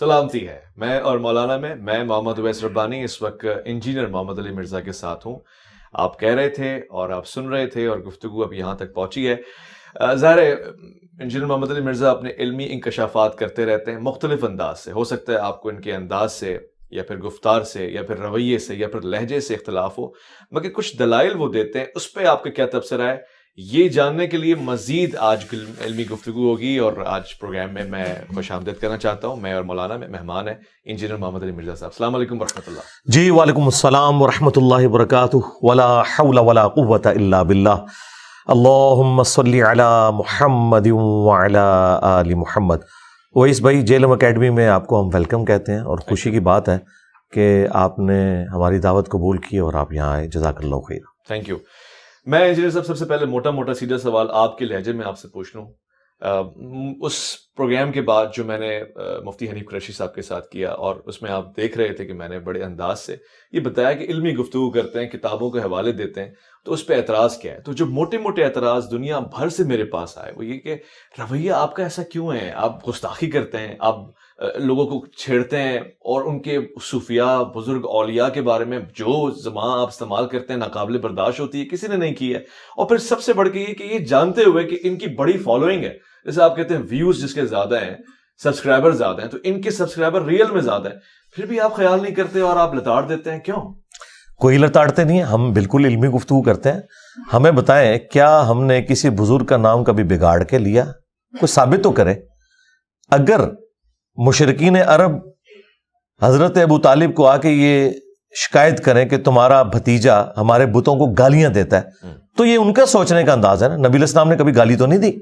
سلامتی ہے میں اور مولانا میں محمد اویس ربانی اس وقت انجینئر محمد علی مرزا کے ساتھ ہوں. آپ کہہ رہے تھے اور آپ سن رہے تھے اور گفتگو اب یہاں تک پہنچی ہے. ظاہر ہے انجینئر محمد علی مرزا اپنے علمی انکشافات کرتے رہتے ہیں مختلف انداز سے. ہو سکتا ہے آپ کو ان کے انداز سے یا پھر گفتار سے یا پھر رویے سے یا پھر لہجے سے اختلاف ہو، مگر کچھ دلائل وہ دیتے ہیں، اس پہ آپ کا کیا تبصرہ ہے یہ جاننے کے لیے مزید آج علمی گفتگو ہوگی. اور آج پروگرام میں خوش آمدید کرنا چاہتا ہوں، میں اور مولانا میں مہمان ہیں انجینئر محمد علی مرزا صاحب. السلام علیکم ورحمۃ اللہ. جی وعلیکم السلام ورحمۃ اللہ وبرکاتہ. ولا حول ولا قوة الا باللہ. اللہم صلی علی محمد وعلی آل محمد. اویس بھائی، جیلم اکیڈمی میں آپ کو ہم ویلکم کہتے ہیں اور خوشی کی بات ہے کہ آپ نے ہماری دعوت قبول کی اور آپ یہاں آئے. جزاک اللہ خیر. Thank you. میں انجینئر صاحب سب سے پہلے موٹا سیدھا سوال آپ کے لہجے میں آپ سے پوچھ لوں. اس پروگرام کے بعد جو میں نے مفتی حنیف قریشی صاحب کے ساتھ کیا، اور اس میں آپ دیکھ رہے تھے کہ میں نے بڑے انداز سے یہ بتایا کہ علمی گفتگو کرتے ہیں، کتابوں کے حوالے دیتے ہیں، تو اس پہ اعتراض کیا ہے. تو جو موٹے اعتراض دنیا بھر سے میرے پاس آئے وہ یہ کہ رویہ آپ کا ایسا کیوں ہے، آپ گستاخی کرتے ہیں، آپ لوگوں کو چھیڑتے ہیں، اور ان کے صوفیاء بزرگ اولیاء کے بارے میں جو زبان آپ استعمال کرتے ہیں ناقابل برداشت ہوتی ہے، کسی نے نہیں کی ہے. اور پھر سب سے بڑھ کے یہ کہ یہ جانتے ہوئے کہ ان کی بڑی فالوئنگ ہے، جیسے آپ کہتے ہیں ویوز جس کے زیادہ ہیں، سبسکرائبر زیادہ ہیں، تو ان کے سبسکرائبر ریئل میں زیادہ ہیں، پھر بھی آپ خیال نہیں کرتے اور آپ لتاڑ دیتے ہیں. کیوں؟ کوئی لتاڑتے نہیں ہیں، ہم بالکل علمی گفتگو کرتے ہیں. ہمیں بتائیں، کیا ہم نے کسی بزرگ کا نام کبھی بگاڑ کے لیا؟ کوئی ثابت تو کرے. اگر مشرکین عرب حضرت ابو طالب کو آ کے یہ شکایت کریں کہ تمہارا بھتیجا ہمارے بتوں کو گالیاں دیتا ہے، تو یہ ان کا سوچنے کا انداز ہے نا. نبی علیہ السلام نے کبھی گالی تو نہیں دی.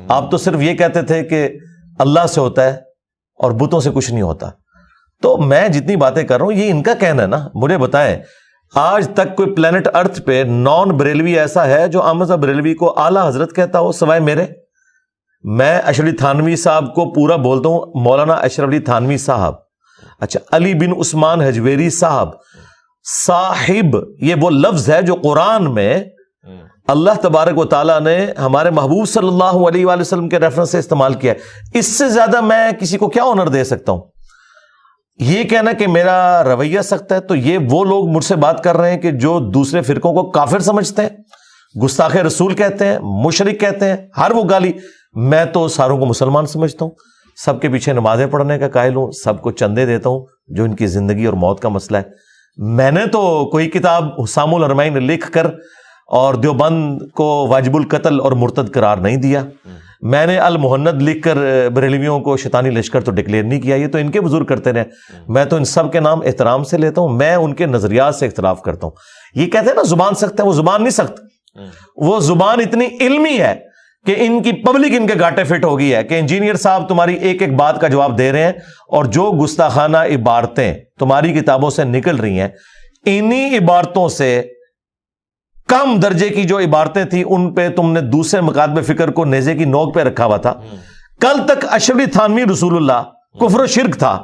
آپ تو صرف یہ کہتے تھے کہ اللہ سے ہوتا ہے اور بتوں سے کچھ نہیں ہوتا. تو میں جتنی باتیں کر رہا ہوں یہ ان کا کہنا ہے نا. مجھے بتائیں، آج تک کوئی پلانٹ ارتھ پہ نان بریلوی ایسا ہے جو احمد صاحب بریلوی کو اعلیٰ حضرت کہتا ہو سوائے میرے؟ میں اشرف علی تھانوی صاحب کو پورا بولتا ہوں مولانا اشرف علی تھانوی صاحب. اچھا، علی بن عثمان حجویری صاحب. صاحب یہ وہ لفظ ہے جو قرآن میں اللہ تبارک و تعالیٰ نے ہمارے محبوب صلی اللہ علیہ وآلہ وسلم کے ریفرنس سے استعمال کیا ہے. اس سے زیادہ میں کسی کو کیا آنر دے سکتا ہوں؟ یہ کہنا کہ میرا رویہ سخت ہے، تو یہ وہ لوگ مجھ سے بات کر رہے ہیں کہ جو دوسرے فرقوں کو کافر سمجھتے ہیں، گستاخ رسول کہتے ہیں، مشرک کہتے ہیں، ہر وہ گالی. میں تو ساروں کو مسلمان سمجھتا ہوں، سب کے پیچھے نمازیں پڑھنے کا قائل ہوں، سب کو چندے دیتا ہوں جو ان کی زندگی اور موت کا مسئلہ ہے. میں نے تو کوئی کتاب حسام الحرمین لکھ کر اور دیوبند کو واجب القتل اور مرتد قرار نہیں دیا. میں نے المہند لکھ کر بریلویوں کو شیطانی لشکر تو ڈکلیئر نہیں کیا. یہ تو ان کے بزرگ کرتے رہے. میں تو ان سب کے نام احترام سے لیتا ہوں، میں ان کے نظریات سے اختلاف کرتا ہوں. یہ کہتے ہیں نا زبان سخت ہے، وہ زبان نہیں سخت، وہ زبان اتنی علمی ہے کہ ان کی پبلک ان کے گاٹے فٹ ہو گئی ہے کہ انجینئر صاحب تمہاری ایک ایک بات کا جواب دے رہے ہیں، اور جو گستاخانہ عبارتیں تمہاری کتابوں سے نکل رہی ہیں، انہی عبارتوں سے کم درجے کی جو عبارتیں تھیں ان پہ تم نے دوسرے مکاتب فکر کو نیزے کی نوک پہ رکھا ہوا تھا. کل تک اشرف علی تھانوی رسول اللہ کفر و شرک تھا،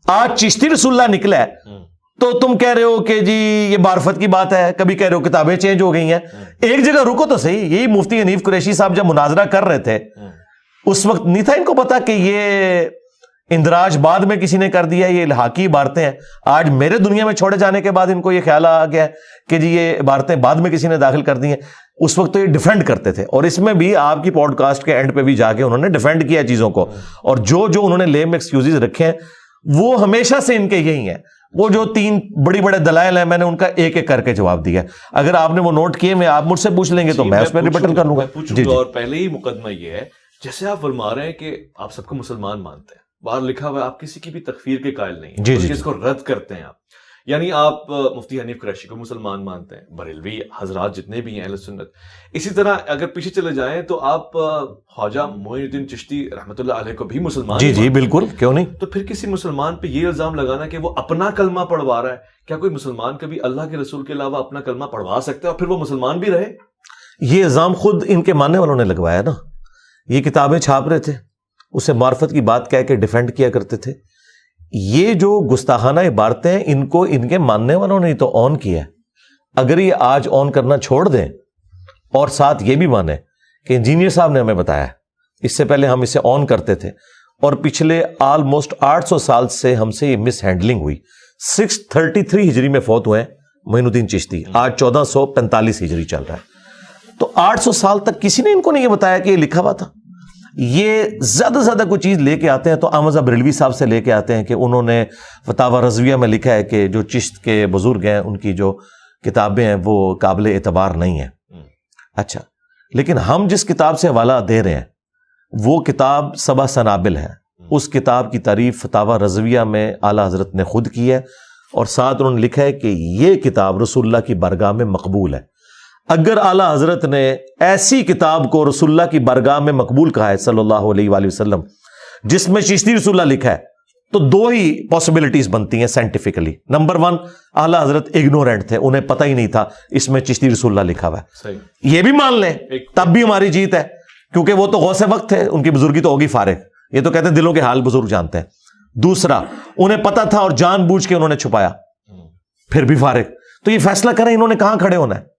آج چشتی رسول اللہ نکلا ہے، تو تم کہہ رہے ہو کہ جی یہ معرفت کی بات ہے، کبھی کہہ رہے ہو کتابیں چینج ہو گئی ہیں. ایک جگہ رکو تو صحیح. یہی مفتی حنیف قریشی صاحب جب مناظرہ کر رہے تھے اس وقت نہیں تھا ان کو پتا کہ یہ اندراج بعد میں کسی نے کر دیا، یہ الحاقی عبارتیں ہیں. آج میرے دنیا میں چھوڑے جانے کے بعد ان کو یہ خیال آ گیا کہ جی یہ عبارتیں بعد میں کسی نے داخل کر دی ہیں. اس وقت تو یہ ڈیفینڈ کرتے تھے، اور اس میں بھی آپ کی پوڈ کاسٹ کے اینڈ پہ بھی جا کے انہوں نے ڈیفینڈ کیا چیزوں کو. اور جو انہوں نے لیم ایکسکیوزز رکھے ہیں وہ ہمیشہ سے ان کے یہی ہیں. وہ جو 3 بڑے دلائل ہیں میں نے ان کا ایک ایک کر کے جواب دیا. اگر آپ نے وہ نوٹ کیے، میں آپ مجھ سے پوچھ لیں گے تو میں اس پہ ریبٹل کر لوں گا. جی. اور پہلے ہی مقدمہ یہ ہے، جیسے آپ فرما رہے ہیں کہ آپ سب کو مسلمان مانتے ہیں، باہر لکھا ہوا ہے آپ کسی کی بھی تکفیر کے قائل نہیں ہیں، اس کو رد کرتے ہیں آپ. یعنی آپ مفتی حنیف قریشی کو مسلمان مانتے ہیں، بریلوی حضرات جتنے بھی ہیں اہل سنت. اسی طرح اگر پیچھے چلے جائیں تو آپ خواجہ معین الدین چشتی رحمۃ اللہ علیہ کو بھی مسلمان. جی بالکل، کیوں نہیں. تو پھر کسی مسلمان پہ یہ الزام لگانا کہ وہ اپنا کلمہ پڑھوا رہا ہے، کیا کوئی مسلمان کبھی اللہ کے رسول کے علاوہ اپنا کلمہ پڑھوا سکتا ہے اور پھر وہ مسلمان بھی رہے؟ یہ الزام خود ان کے ماننے والوں نے لگوایا نا. یہ کتابیں چھاپ رہے تھے، اسے معرفت کی بات کہہ کے ڈیفینڈ کیا کرتے تھے. یہ جو گستاخانہ عبارتیں ہیں ان کو ان کے ماننے والوں نے تو آن کیا ہے. اگر یہ آج آن کرنا چھوڑ دیں اور ساتھ یہ بھی مانیں کہ انجینئر صاحب نے ہمیں بتایا، اس سے پہلے ہم اسے آن کرتے تھے، اور پچھلے آلموسٹ 800 سال سے ہم سے یہ مس ہینڈلنگ ہوئی. 633 ہجری میں فوت ہوئے ہیں معین الدین چشتی, آج 1445 ہجری چل رہا ہے. تو 800 سال تک کسی نے ان کو نہیں یہ بتایا کہ یہ لکھا ہوا تھا. یہ زیادہ سے زیادہ کوئی چیز لے کے آتے ہیں تو احمد بریلوی صاحب سے لے کے آتے ہیں کہ انہوں نے فتاوی رضویہ میں لکھا ہے کہ جو چشت کے بزرگ ہیں ان کی جو کتابیں ہیں وہ قابل اعتبار نہیں ہیں. اچھا, لیکن ہم جس کتاب سے حوالہ دے رہے ہیں وہ کتاب سبع سنابل ہے. اس کتاب کی تعریف فتاوی رضویہ میں اعلیٰ حضرت نے خود کی ہے, اور ساتھ انہوں نے لکھا ہے کہ یہ کتاب رسول اللہ کی بارگاہ میں مقبول ہے. اگر اعلیٰ حضرت نے ایسی کتاب کو رسول اللہ کی بارگاہ میں مقبول کہا ہے صلی اللہ علیہ وآلہ وسلم جس میں چشتی رسول اللہ لکھا ہے, تو دو ہی پاسبلٹیز بنتی ہیں سائنٹیفکلی. نمبر 1, اعلیٰ حضرت اگنورینٹ تھے, انہیں پتہ ہی نہیں تھا اس میں چشتی رسول اللہ لکھا ہوا ہے. یہ بھی مان لیں تب بھی ہماری جیت ہے, کیونکہ وہ تو غوث وقت تھے, ان کی بزرگی تو ہوگی فارغ. یہ تو کہتے ہیں دلوں کے حال بزرگ جانتے ہیں. دوسرا, انہیں پتہ تھا اور جان بوجھ کے انہوں نے چھپایا, پھر بھی فارغ. تو یہ فیصلہ کریں انہوں نے کہاں کھڑے ہونا ہے.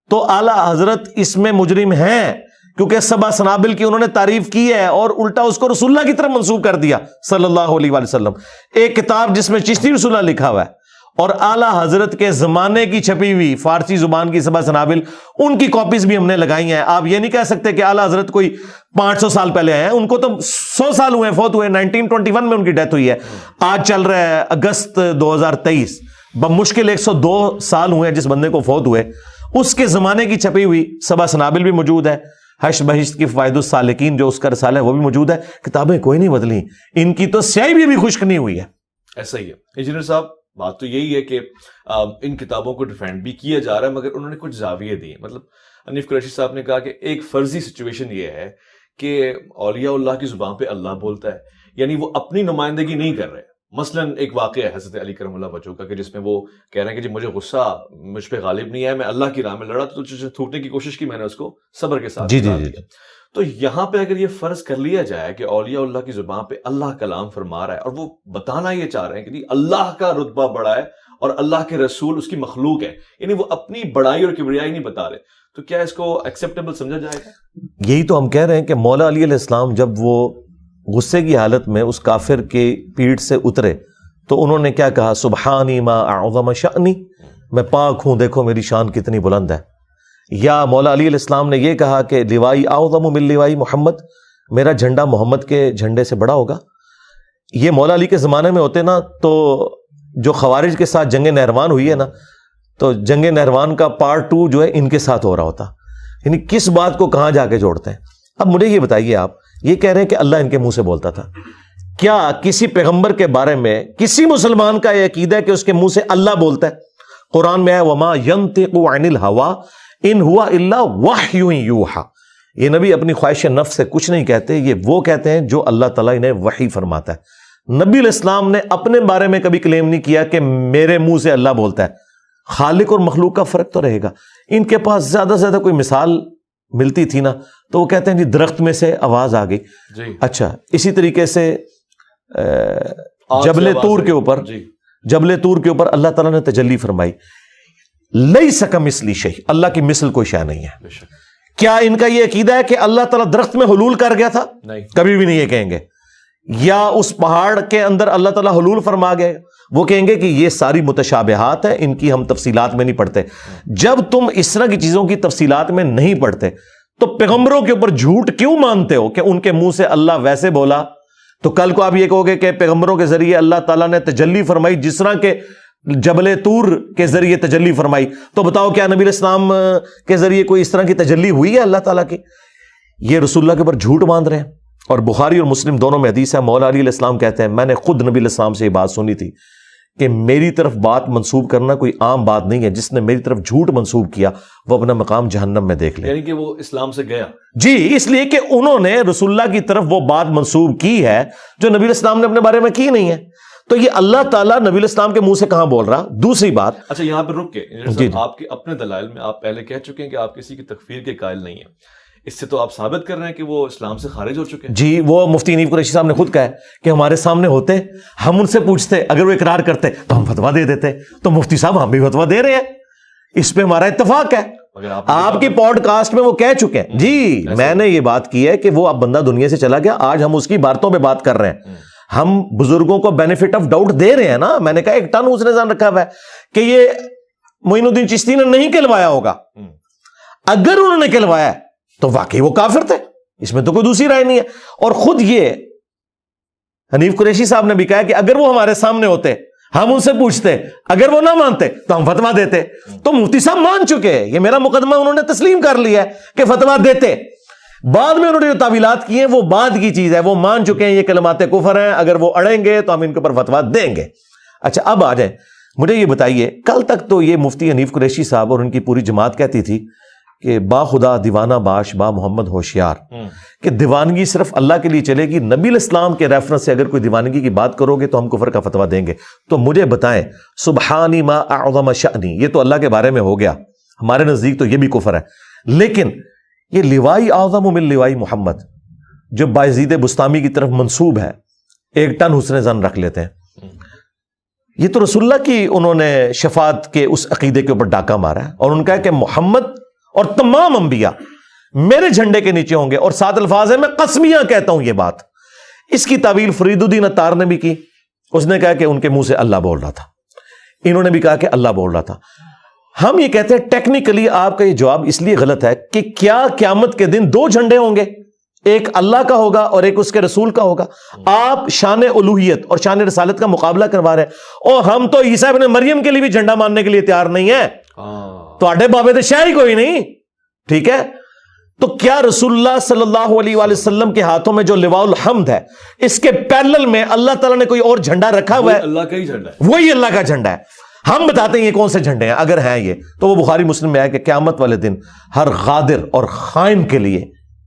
تو اعلیٰ حضرت اس میں مجرم ہیں, کیونکہ سبع سنابل کی انہوں نے تعریف کی ہے اور الٹا اس کو رسول اللہ کی طرف منسوب کر دیا صلی اللہ علیہ وآلہ وسلم. ایک کتاب جس میں چشتی رسول اللہ لکھا ہوا ہے, اور اعلیٰ حضرت کے زمانے کی چھپی ہوئی فارسی زبان کی سبع سنابل, ان کی کاپیز بھی ہم نے لگائی ہیں. آپ یہ نہیں کہہ سکتے کہ اعلیٰ حضرت کوئی 500 سال پہلے آئے ہیں, ان کو تو 100 سال ہوئے, فوت ہوئے 1921 میں ان کی ڈیتھ ہوئی ہے. آج چل رہا ہے اگست 2023, بمشکل 102 سال ہوئے جس بندے کو فوت ہوئے. اس کے زمانے کی چھپی ہوئی سبع سنابل بھی موجود ہے, حشر بہشت کی فوائد السالکین جو اس کا رسالہ ہے وہ بھی موجود ہے. کتابیں کوئی نہیں بدلی, ان کی تو سیاہی بھی خشک نہیں ہوئی ہے. ایسا ہی ہے انجینئر صاحب, بات تو یہی ہے کہ ان کتابوں کو ڈیفینڈ بھی کیا جا رہا ہے, مگر انہوں نے کچھ زاویے دی ہیں. مطلب حنیف قریشی صاحب نے کہا کہ ایک فرضی سچویشن یہ ہے کہ اولیاء اللہ کی زبان پہ اللہ بولتا ہے, یعنی وہ اپنی نمائندگی نہیں کر رہے. مثلا ایک واقعہ ہے حضرت علی کرم اللہ وجہہ کا کہ جس میں وہ کہہ رہے ہیں کہ جی مجھے غصہ مجھ پہ غالب نہیں ہے, میں اللہ کی راہ میں لڑا تو تھوکنے کی کوشش کی, میں نے اس کو صبر کے ساتھ دیا. تو یہاں پہ اگر یہ فرض کر لیا جائے کہ اولیاء اللہ کی زبان پہ اللہ کلام فرما رہا ہے, اور وہ بتانا یہ چاہ رہے ہیں کہ جی اللہ کا رتبہ بڑا ہے اور اللہ کے رسول اس کی مخلوق ہے, یعنی وہ اپنی بڑائی اور کبریائی نہیں بتا رہے, تو کیا اس کو ایکسیپٹیبل سمجھا جائے گا؟ یہی تو ہم کہہ رہے ہیں کہ مولا علی علیہ السلام جب وہ غصے کی حالت میں اس کافر کے پیٹ سے اترے تو انہوں نے کیا کہا, سبحانی ما اعظم شأنی, میں پاک ہوں, دیکھو میری شان کتنی بلند ہے. یا مولا علی علیہ السلام نے یہ کہا کہ لوائی اعظم من لوائی محمد, میرا جھنڈا محمد کے جھنڈے سے بڑا ہوگا. یہ مولا علی کے زمانے میں ہوتے نا تو جو خوارج کے ساتھ جنگ نہروان ہوئی ہے نا, تو جنگ نہروان کا پارٹ 2 جو ہے ان کے ساتھ ہو رہا ہوتا. یعنی کس بات کو کہاں جا کے جوڑتے ہیں. اب مجھے یہ بتائیے, آپ یہ کہہ رہے ہیں کہ اللہ ان کے منہ سے بولتا تھا, کیا کسی پیغمبر کے بارے میں کسی مسلمان کا یہ عقیدہ ہے کہ اس کے منہ سے اللہ بولتا ہے؟ قرآن میں ہے وما ينطق عن الهوى ان هو الا وحی یوحى, یہ نبی اپنی خواہش نفس سے کچھ نہیں کہتے, یہ وہ کہتے ہیں جو اللہ تعالیٰ انہیں وحی فرماتا ہے. نبی علیہ السلام نے اپنے بارے میں کبھی کلیم نہیں کیا کہ میرے منہ سے اللہ بولتا ہے. خالق اور مخلوق کا فرق تو رہے گا. ان کے پاس زیادہ سے زیادہ کوئی مثال ملتی تھی نا تو وہ کہتے ہیں جی درخت میں سے آواز آ گئی. اچھا, اسی طریقے سے جبل طور کے اوپر اللہ تعالیٰ نے تجلی فرمائی, لیس کمثلہ شیء, اللہ کی مثل کوئی شے نہیں ہے. کیا ان کا یہ عقیدہ ہے کہ اللہ تعالیٰ درخت میں حلول کر گیا تھا؟ نہیں, کبھی بھی نہیں یہ کہیں گے. یا اس پہاڑ کے اندر اللہ تعالیٰ حلول فرما گئے, وہ کہیں گے کہ یہ ساری متشابہات ہیں, ان کی ہم تفصیلات میں نہیں پڑھتے. جب تم اس طرح کی چیزوں کی تفصیلات میں نہیں پڑھتے تو پیغمبروں کے اوپر جھوٹ کیوں مانتے ہو کہ ان کے منہ سے اللہ ویسے بولا؟ تو کل کو آپ یہ کہو گے کہ پیغمبروں کے ذریعے اللہ تعالیٰ نے تجلی فرمائی جس طرح کے جبل طور کے ذریعے تجلی فرمائی, تو بتاؤ کیا نبی علیہ السلام کے ذریعے کوئی اس طرح کی تجلی ہوئی ہے اللہ تعالیٰ کی؟ یہ رسول اللہ کے اوپر جھوٹ باندھ رہے ہیں. اور بخاری اور مسلم دونوں میں حدیث ہے, مولا علی علیہ السلام کہتے ہیں میں نے خود نبی علیہ السلام سے یہ بات سنی تھی کہ میری طرف بات منسوب کرنا کوئی عام بات نہیں ہے, جس نے میری طرف جھوٹ منسوب کیا وہ اپنا مقام جہنم میں دیکھ لے. یعنی کہ وہ اسلام سے گیا. جی, اس لیے کہ انہوں نے رسول اللہ کی طرف وہ بات منسوب کی ہے جو نبی علیہ السلام نے اپنے بارے میں کی نہیں ہے. تو یہ اللہ تعالیٰ نبی علیہ السلام کے منہ سے کہاں بول رہا؟ دوسری بات, اچھا یہاں پہ رک کے آپ کے اپنے دلائل میں آپ پہلے کہہ چکے ہیں کہ آپ کسی کی تکفیر کے قائل نہیں ہیں, اس سے تو آپ ثابت کر رہے ہیں کہ وہ اسلام سے خارج ہو چکے ہیں. جی, وہ مفتی حنیف قریشی صاحب نے خود کہا ہے کہ ہمارے سامنے ہوتے, ہم ان سے پوچھتے, اگر وہ اقرار کرتے تو ہم فتویٰ دے دیتے. تو مفتی صاحب ہم بھی فتویٰ دے رہے ہیں, اس پہ ہمارا اتفاق ہے. آپ کی پوڈ کاسٹ میں وہ کہہ چکے ہیں جی میں نے یہ بات کی ہے کہ وہ اب بندہ دنیا سے چلا گیا, آج ہم اس کی باتوں پہ بات کر رہے ہیں, ہم بزرگوں کو بینیفٹ آف ڈاؤٹ دے رہے ہیں نا. میں نے کہا ایک ٹن اس نے ذہن رکھا ہوا ہے کہ یہ معین الدین چشتی نے نہیں کہلوایا ہوگا, اگر انہوں نے کہلوایا تو واقعی وہ کافر تھے, اس میں تو کوئی دوسری رائے نہیں ہے. اور خود یہ حنیف قریشی صاحب نے بھی کہا کہ اگر وہ ہمارے سامنے ہوتے ہم ان سے پوچھتے, اگر وہ نہ مانتے تو ہم فتویٰ دیتے. تو مفتی صاحب مان چکے, یہ میرا مقدمہ انہوں نے تسلیم کر لیا ہے کہ فتویٰ دیتے. بعد میں انہوں نے جو تعویلات کی ہیں وہ بعد کی چیز ہے, وہ مان چکے ہیں یہ کلمات کفر ہیں, اگر وہ اڑیں گے تو ہم ان کے اوپر فتویٰ دیں گے. اچھا اب آ جائیں, مجھے یہ بتائیے, کل تک تو یہ مفتی حنیف قریشی صاحب اور ان کی پوری جماعت کہتی تھی کہ با خدا دیوانہ باش با محمد ہوشیار, کہ دیوانگی صرف اللہ کے لیے چلے گی, نبی الاسلام کے ریفرنس سے اگر کوئی دیوانگی کی بات کرو گے تو ہم کفر کا فتویٰ دیں گے. تو مجھے بتائیں, سبحانی ما اعظم شأنی, یہ تو اللہ کے بارے میں ہو گیا, ہمارے نزدیک تو یہ بھی کفر ہے. لیکن یہ لوائی اعظم من لوائی محمد جو بایزید بستامی کی طرف منسوب ہے, ایک ٹن حسن ظن رکھ لیتے ہیں, یہ تو رسول اللہ کی انہوں نے شفاعت کے اس عقیدے کے اوپر ڈاکہ مارا ہے, اور ان کا ہے کہ محمد اور تمام انبیاء میرے جھنڈے کے نیچے ہوں گے, اور 7 الفاظ ہیں میں قسمیاں کہتا ہوں یہ بات. اس کی تعویل فرید الدین عطار نے بھی کی, اس نے کہا کہ ان کے منہ سے اللہ بول رہا تھا, انہوں نے بھی کہا کہ اللہ بول رہا تھا. ہم یہ کہتے ہیں ٹیکنیکلی آپ کا یہ جواب اس لیے غلط ہے کہ کیا قیامت کے دن 2 جھنڈے ہوں گے, ایک اللہ کا ہوگا اور ایک اس کے رسول کا ہوگا. آپ شان الوہیت اور شان رسالت کا مقابلہ کروا رہے ہیں, اور ہم تو عیسیٰ ابن مریم کے لیے بھی جھنڈا ماننے کے لیے تیار نہیں ہے. تو آڈے بابے تو شاہ ہی کوئی نہیں, ٹھیک ہے. تو کیا رسول اللہ صلی اللہ علیہ وآلہ وسلم کے ہاتھوں میں جو لواء الحمد ہے, اس کے پیرلل میں اللہ تعالیٰ نے کوئی اور جھنڈا رکھا ہوا ہے؟ اللہ کا ہی جھنڈا ہے, وہی اللہ کا جھنڈا ہے. ہم بتاتے ہیں یہ کون سے جھنڈے ہیں, اگر ہیں یہ تو وہ بخاری مسلم میں ہے کہ قیامت والے دن ہر غادر اور خائن کے لیے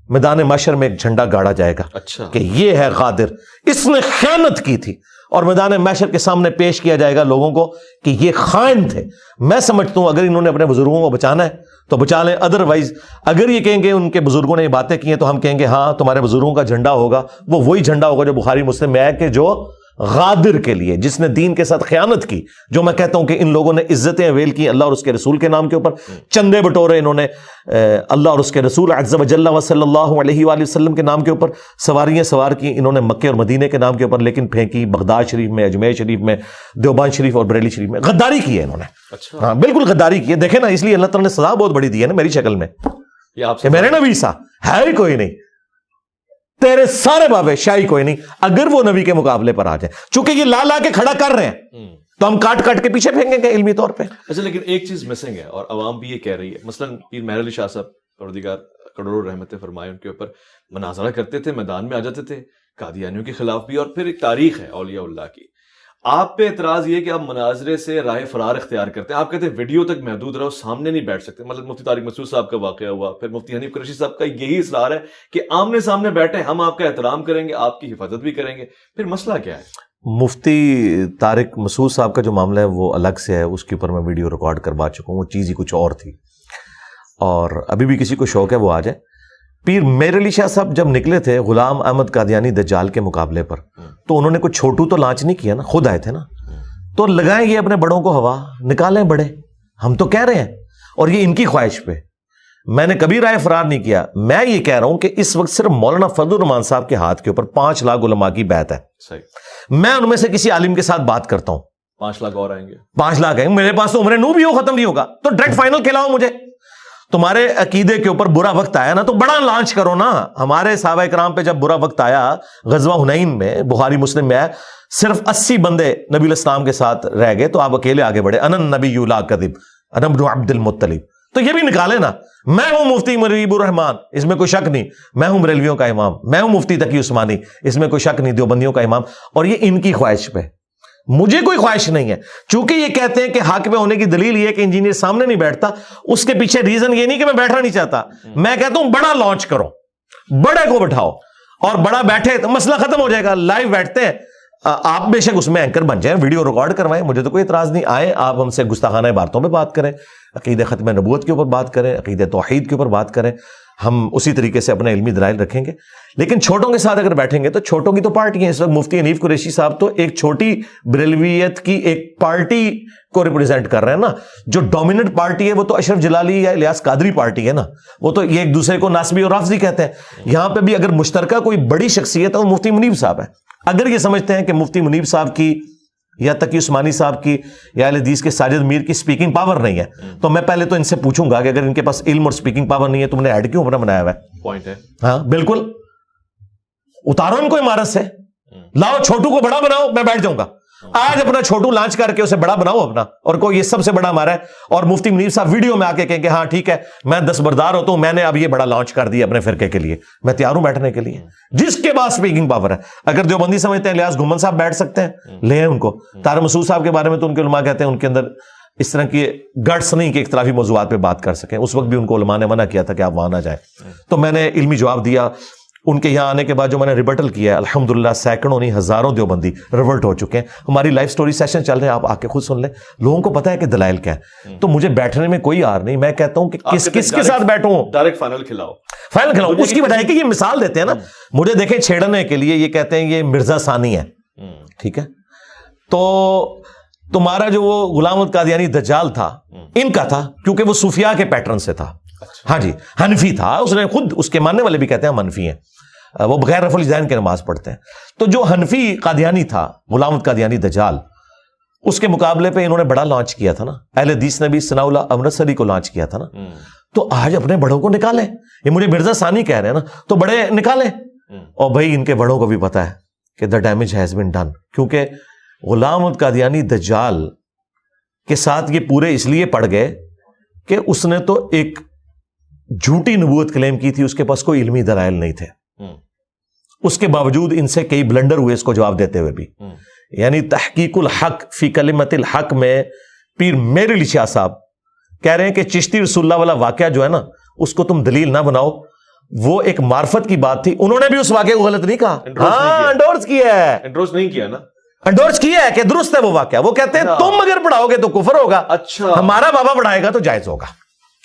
میدان محشر میں ایک جھنڈا گاڑا جائے گا. اچھا, کہ یہ ہے غادر, اس نے خیانت کی تھی, اور میدان محشر کے سامنے پیش کیا جائے گا لوگوں کو کہ یہ خائن تھے. میں سمجھتا ہوں اگر انہوں نے اپنے بزرگوں کو بچانا ہے تو بچا لیں, ادروائز اگر یہ کہیں گے ان کے بزرگوں نے یہ باتیں کی ہیں تو ہم کہیں گے ہاں تمہارے بزرگوں کا جھنڈا ہوگا, وہ وہی جھنڈا ہوگا جو بخاری مسلم میں ہے کہ جو غادر کے لیے, جس نے دین کے ساتھ خیانت کی. جو میں کہتا ہوں کہ ان لوگوں نے عزتیں اویل کی اللہ اور اس کے رسول کے نام کے اوپر, چندے بٹورے انہوں نے اللہ اور اس کے رسول عز و جل و صلی اللہ علیہ وآلہ وسلم کے نام کے اوپر, سواریاں سوار کی انہوں نے مکے اور مدینے کے نام کے اوپر, لیکن پھینکی بغداد شریف میں, اجمیر شریف میں, دیوبند شریف اور بریلی شریف میں. غداری کی ہے انہوں نے. اچھا, ہاں بالکل غداری کی ہے. دیکھیں نا, اس لیے اللہ تعالیٰ نے سزا بہت بڑی دی ہے نا میری شکل میں, یہ آپ سے میرے نبی سا ہے ہی کوئی نہیں, تیرے سارے بابے شاہی کوئی نہیں, اگر وہ نبی کے مقابلے پر آ جائیں. چونکہ یہ لا کے کھڑا کر رہے ہیں تو ہم کاٹ کے پیچھے پھینکیں گے علمی طور پہ. اچھا, لیکن ایک چیز مسنگ ہے اور عوام بھی یہ کہہ رہی ہے. مثلاً پیر مہر علی شاہ صاحب پروردگار کروڑوں رحمتیں فرمائے, ان کے اوپر مناظرہ کرتے تھے, میدان میں آ جاتے تھے قادیانیوں کے خلاف بھی, اور پھر ایک تاریخ ہے اولیاء اللہ کی. آپ پہ اعتراض یہ کہ آپ مناظرے سے راہ فرار اختیار کرتے ہیں, آپ کہتے ہیں ویڈیو تک محدود رہو, سامنے نہیں بیٹھ سکتے. مطلب مفتی طارق مسعود صاحب کا واقعہ ہوا, پھر مفتی حنیف قریشی صاحب کا یہی اصرار ہے کہ آمنے سامنے بیٹھے, ہم آپ کا احترام کریں گے, آپ کی حفاظت بھی کریں گے. پھر مسئلہ کیا ہے؟ مفتی طارق مسعود صاحب کا جو معاملہ ہے وہ الگ سے ہے, اس کے اوپر میں ویڈیو ریکارڈ کروا چکا ہوں, وہ چیز ہی کچھ اور تھی. اور ابھی بھی کسی کو شوق ہے وہ آ جائے. پیر مہر علی شاہ صاحب جب نکلے تھے غلام احمد قادیانی دجال کے مقابلے پر, تو انہوں نے کوئی چھوٹو تو لانچ نہیں کیا نا, خود آئے تھے نا. تو لگائیں گے اپنے بڑوں کو ہوا, نکالیں بڑے, ہم تو کہہ رہے ہیں, اور یہ ان کی خواہش پہ. میں نے کبھی رائے فرار نہیں کیا. میں یہ کہہ رہا ہوں کہ اس وقت صرف مولانا فضل الرحمان صاحب کے ہاتھ کے اوپر 5 لاکھ علماء کی بیعت ہے. صحیح, میں ان میں سے کسی عالم کے ساتھ بات کرتا ہوں, 5 لاکھ اور آئیں گے. 5 لاکھ آئیں گے. میرے پاس تو عمر نو بھی ہو, ختم نہیں ہوگا, تو ڈائریکٹ فائنل کھلاؤ مجھے. تمہارے عقیدے کے اوپر برا وقت آیا نا تو بڑا لانچ کرو نا. ہمارے صحابہ کرام پہ جب برا وقت آیا غزوہ حنین میں, بخاری مسلم میں ہے, صرف 80 بندے نبی الاسلام کے ساتھ رہ گئے, تو آپ اکیلے آگے بڑھے. انا النبی لا کذب انا ابن عبد المطلب. تو یہ بھی نکالے نا, میں ہوں مفتی مجیب الرحمان, اس میں کوئی شک نہیں. میں ہوں بریلویوں کا امام. میں ہوں مفتی تقی عثمانی, اس میں کوئی شک نہیں. دیوبندیوں کا امام. اور یہ ان کی خواہش پہ, مجھے کوئی خواہش نہیں ہے. چونکہ یہ کہتے ہیں کہ حق پہ ہونے کی دلیل یہ ہے کہ انجینئر سامنے نہیں بیٹھتا, اس کے پیچھے ریزن یہ نہیں کہ میں بیٹھنا نہیں چاہتا. میں کہتا ہوں بڑا لانچ کرو, بڑے کو بٹھاؤ, اور بڑا بیٹھے تو مسئلہ ختم ہو جائے گا. لائیو بیٹھتے ہیں, آپ بے شک اس میں اینکر بن جائیں, ویڈیو ریکارڈ کروائیں, مجھے تو کوئی اعتراض نہیں. آئے آپ ہم سے گستاخانہ باتوں پہ بات کریں, عقیدہ ختم نبوت کے اوپر بات کریں, عقیدہ توحید کے اوپر بات کریں. ہم اسی طریقے سے اپنے علمی دلائل رکھیں گے. لیکن چھوٹوں کے ساتھ اگر بیٹھیں گے تو چھوٹوں کی تو پارٹی ہیں. اس وقت مفتی حنیف قریشی صاحب تو ایک چھوٹی بریلویت کی ایک پارٹی کو ریپرزینٹ کر رہے ہیں نا. جو ڈومیننٹ پارٹی ہے وہ تو اشرف جلالی یا الیاس قادری پارٹی ہے نا. وہ تو یہ ایک دوسرے کو ناسبی اور رافضی کہتے ہیں. یہاں پہ بھی اگر مشترکہ کوئی بڑی شخصیت ہے وہ مفتی منیب صاحب ہے. اگر یہ سمجھتے ہیں کہ مفتی منیب صاحب کی یا تقی عثمانی صاحب کی یا اہل حدیث کے ساجد میر کی سپیکنگ پاور نہیں ہے, تو میں پہلے تو ان سے پوچھوں گا کہ اگر ان کے پاس علم اور سپیکنگ پاور نہیں ہے تم نے ایڈ کیوں اپنا بنایا ہوا ہے؟ پوائنٹ ہے. ہاں بالکل, اتارو ان کو عمارت سے, لاؤ چھوٹو کو بڑا بناؤ, میں بیٹھ جاؤں گا. آج اپنا چھوٹو لانچ کر کے اسے بڑا بناؤ اپنا, اور کوئی یہ سب سے بڑا ہمارا ہے. اور مفتی منیب صاحب ویڈیو میں آ کے کہیں کہ ہاں ٹھیک ہے میں دستبردار ہوتا ہوں, میں نے اب یہ بڑا لانچ کر دیا اپنے فرقے کے لیے, میں تیار ہوں بیٹھنے کے لیے. جس کے پاس سپیکنگ پاور ہے. اگر دیوبندی سمجھتے ہیں الیاس گھمن صاحب بیٹھ سکتے ہیں, لے ہیں ان کو. طارق مسعود صاحب کے بارے میں تو ان کے علماء کہتے ہیں ان کے اندر اس طرح کی گٹس نہیں کہ اختلافی موضوعات پہ بات کر سکیں. اس وقت بھی ان کو علماء نے منع کیا تھا کہ آپ وہاں نہ جائیں. تو میں نے علمی جواب دیا. ان کے یہاں آنے کے بعد جو میں نے ریبٹل کیا ہے, الحمدللہ سینکڑوں نہیں ہزاروں دیوبندی ریورٹ ہو چکے ہیں. ہماری لائف سٹوری سیشن چل رہے ہیں, آپ آ کے خود سن لیں. لوگوں کو پتا ہے کہ دلائل کیا ہے. تو مجھے بیٹھنے میں کوئی آر نہیں. میں کہتا ہوں کہ کس کے ساتھ بیٹھوں, ڈائریکٹ فائنل کھلاؤ. اس کی بجائے کہ یہ مثال دیتے ہیں نا مجھے, دیکھیں چھیڑنے کے لیے یہ کہتے ہیں یہ مرزا ثانی ہے, ٹھیک ہے, تو تمہارا جو وہ غلام احمد قادیانی دجال تھا ان کا تھا, کیونکہ وہ صوفیاء کے پیٹرن سے تھا. ہاں جی, حنفی تھا. اس نے خود, اس کے ماننے والے بھی کہتے ہیں منفی ہیں, وہ بغیر رفع الجدین کے نماز پڑھتے ہیں. تو جو حنفی قادیانی تھا غلام احمد قادیانی دجال, اس کے مقابلے پہ انہوں نے بڑا لانچ کیا تھا نا. اہل حدیث نے بھی ثناء اللہ امرتسری کو لانچ کیا تھا نا. تو آج اپنے بڑوں کو نکالیں. یہ مجھے مرزا ثانی کہہ رہے ہیں نا, تو بڑے نکالیں. اور بھائی ان کے بڑوں کو بھی پتا ہے کہ the damage has been done, کیونکہ غلام احمد قادیانی دجال کے ساتھ یہ پورے اس لیے پڑ گئے کہ اس نے تو ایک جھوٹی نبوت کلیم کی تھی, اس کے پاس کوئی علمی دلائل نہیں تھے. اس کے باوجود ان سے کئی بلنڈر ہوئے اس کو جواب دیتے ہوئے بھی. یعنی تحقیق الحق فی کلمت الحق میں پیر میر علی شاہ صاحب کہہ رہے ہیں کہ چشتی رسول اللہ والا واقعہ جو ہے نا, اس کو تم دلیل نہ بناؤ, وہ ایک معرفت کی بات تھی. انہوں نے بھی اس واقعے کو غلط نہیں کہا, ہاں انڈورس کیا ہے, انڈورس نہیں کیا نا, انڈورس کیا ہے کہ درست ہے وہ واقعہ. وہ کہتے ہیں تم اگر پڑھاؤ گے تو کفر ہوگا, اچھا ہمارا بابا پڑھائے گا تو جائز ہوگا.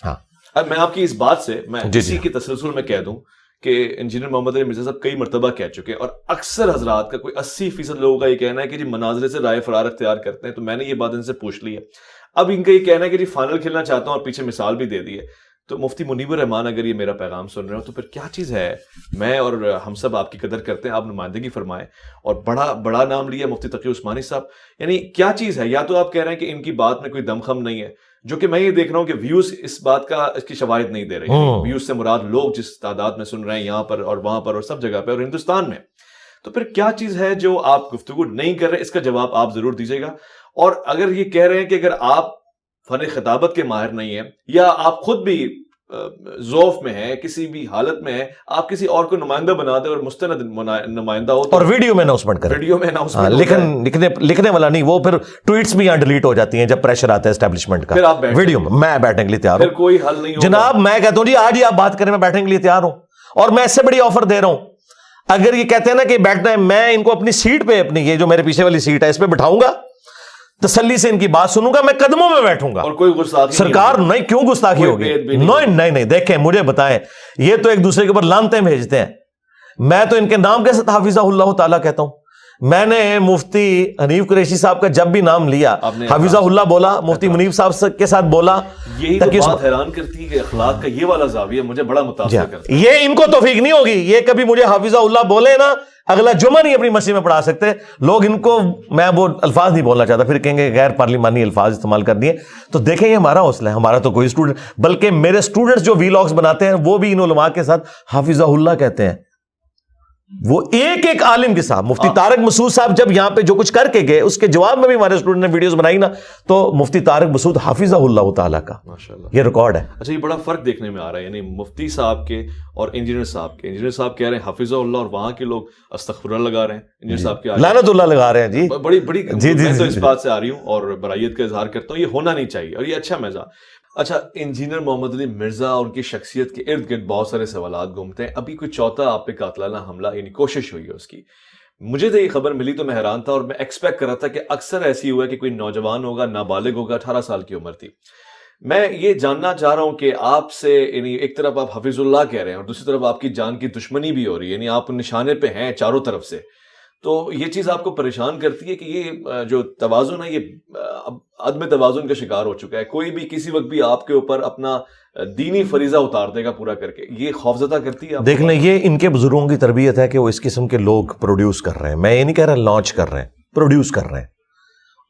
ہاں اب میں آپ کی اس بات سے میں اسی کے تسلسل میں کہہ دوں کہ انجینئر محمد علی مرزا صاحب کئی مرتبہ کہہ چکے ہیں, اور اکثر حضرات کا کوئی 80% لوگوں کا یہ کہنا ہے کہ جی مناظرے سے رائے فرار اختیار کرتے ہیں. تو میں نے یہ بات ان سے پوچھ لی ہے. اب ان کا یہ کہنا ہے کہ جی فائنل کھیلنا چاہتا ہوں, اور پیچھے مثال بھی دے دی ہے. تو مفتی منیب الرحمان اگر یہ میرا پیغام سن رہے ہو تو پھر کیا چیز ہے. میں اور ہم سب آپ کی قدر کرتے ہیں, آپ نمائندگی فرمائیں. اور بڑا نام لیا مفتی تقی عثمانی صاحب, یعنی کیا چیز ہے. یا تو آپ کہہ رہے ہیں کہ ان کی بات میں کوئی دم خم نہیں ہے, جو کہ میں یہ دیکھ رہا ہوں کہ ویوز اس بات کا, اس کی شواہد نہیں دے رہے. ویوز سے مراد لوگ جس تعداد میں سن رہے ہیں یہاں پر اور وہاں پر اور سب جگہ پہ اور ہندوستان میں. تو پھر کیا چیز ہے جو آپ گفتگو نہیں کر رہے, اس کا جواب آپ ضرور دیجیے گا. اور اگر یہ کہہ رہے ہیں کہ اگر آپ فن خطابت کے ماہر نہیں ہیں, یا آپ خود بھی ذوف میں ہے, کسی بھی حالت میں ہے, آپ کسی اور کو نمائندہ بنا دیں اور مستند نمائندہ ہو, اور ویڈیو میں اناؤنسمنٹ کریں. ویڈیو میں اناؤنسمنٹ لکھنے والا نہیں, وہ پھر ٹویٹس بھی یہاں ڈیلیٹ ہو جاتی ہیں جب پریشر آتا ہے اسٹیبلشمنٹ کا. ویڈیو میں بیٹھنے کے لیے تیار ہوں, کوئی حل نہیں جناب. میں کہتا ہوں جی آج ہی آپ بات کریں, میں بیٹھنے کے لیے تیار ہوں. اور میں اس سے بڑی آفر دے رہا ہوں, اگر یہ کہتے ہیں نا کہ بیٹھنا ہے, میں ان کو اپنی سیٹ پہ, اپنی یہ جو میرے پیچھے والی سیٹ ہے اس پہ بٹھاؤں گا, تسلی سے ان کی بات سنوں گا, میں قدموں میں بیٹھوں گا. اور کوئی گستاخی سرکار نہیں, کیوں گستاخی ہوگی؟ نہیں, دیکھیں مجھے بتائیں, یہ تو ایک دوسرے کے اوپر لانتیں بھیجتے ہیں. میں تو ان کے نام کے ساتھ حافظہ اللہ تعالیٰ کہتا ہوں. میں نے مفتی حنیف قریشی صاحب کا جب بھی نام لیا حافظہ اللہ بولا, مفتی منیب صاحب کے ساتھ بولا. یہی تو بات حیران کرتی ہے کہ اخلاق کا یہ والا زاویہ مجھے بڑا متاثر کرتا ہے. یہ ان کو توفیق نہیں ہوگی, یہ کبھی مجھے حافظہ اللہ بولے نا, اگلا جمعہ نہیں اپنی مسجد میں پڑھا سکتے لوگ. ان کو میں وہ الفاظ نہیں بولنا چاہتا, پھر کہیں گے غیر پارلیمانی الفاظ استعمال کر دیے. تو دیکھیں یہ ہمارا حوصلہ ہے, ہمارا تو کوئی اسٹوڈنٹ, بلکہ میرے اسٹوڈنٹس جو ویلاگز بناتے ہیں وہ بھی ان علماء کے ساتھ حافظہ اللہ کہتے ہیں. وہ ایک ایک عالم کے ساتھ. مفتی طارق مسعود صاحب جب یہاں پہ جو کچھ کر کے گئے, اس کے جواب میں بھی ہمارے اسٹوڈنٹ نے ویڈیوز بنائی نا, تو مفتی طارق مسعود حافظہ اللہ تعالیٰ کا یہ ریکارڈ ہے. اچھا, یہ بڑا فرق دیکھنے میں آ رہا ہے, یعنی مفتی صاحب کے اور انجینئر صاحب کے. انجینئر صاحب کہہ رہے ہیں حافظہ اللہ, اور وہاں کے لوگ استغفر اللہ لگا رہے ہیں. انجینئر صاحب کے لعنت اللہ لگا رہے ہیں. جی بڑی میں تو اس بات سے آ رہی ہوں اور برائیت کا اظہار کرتا ہوں, یہ ہونا نہیں چاہیے اور یہ اچھا مزاج. اچھا, انجینئر محمد علی مرزا اور ان کی شخصیت کے ارد گرد بہت سارے سوالات گھومتے ہیں. ابھی کوئی چوتھا آپ پہ قاتلانہ حملہ, یعنی کوشش ہوئی ہے اس کی. مجھے تو یہ خبر ملی تو میں حیران تھا, اور میں ایکسپیکٹ کر رہا تھا کہ اکثر ایسی ہوا کہ کوئی نوجوان ہوگا, نابالغ ہوگا, 18 سال کی عمر تھی. میں یہ جاننا چاہ رہا ہوں کہ آپ سے یعنی ایک طرف آپ حفیظ اللہ کہہ رہے ہیں اور دوسری طرف آپ کی جان کی دشمنی بھی ہو رہی ہے، یعنی آپ نشانے پہ ہیں چاروں طرف سے، تو یہ چیز آپ کو پریشان کرتی ہے کہ یہ جو توازن ہے یہ عدم توازن کا شکار ہو چکا ہے، کوئی بھی کسی وقت بھی آپ کے اوپر اپنا دینی فریضہ اتار دے گا پورا کر کے، یہ خوفزدہ کرتی ہے؟ دیکھ لیں، یہ ان کے بزرگوں کی تربیت ہے کہ وہ اس قسم کے لوگ پروڈیوس کر رہے ہیں. میں یہ نہیں کہہ رہا لانچ کر رہے ہیں، پروڈیوس کر رہے ہیں.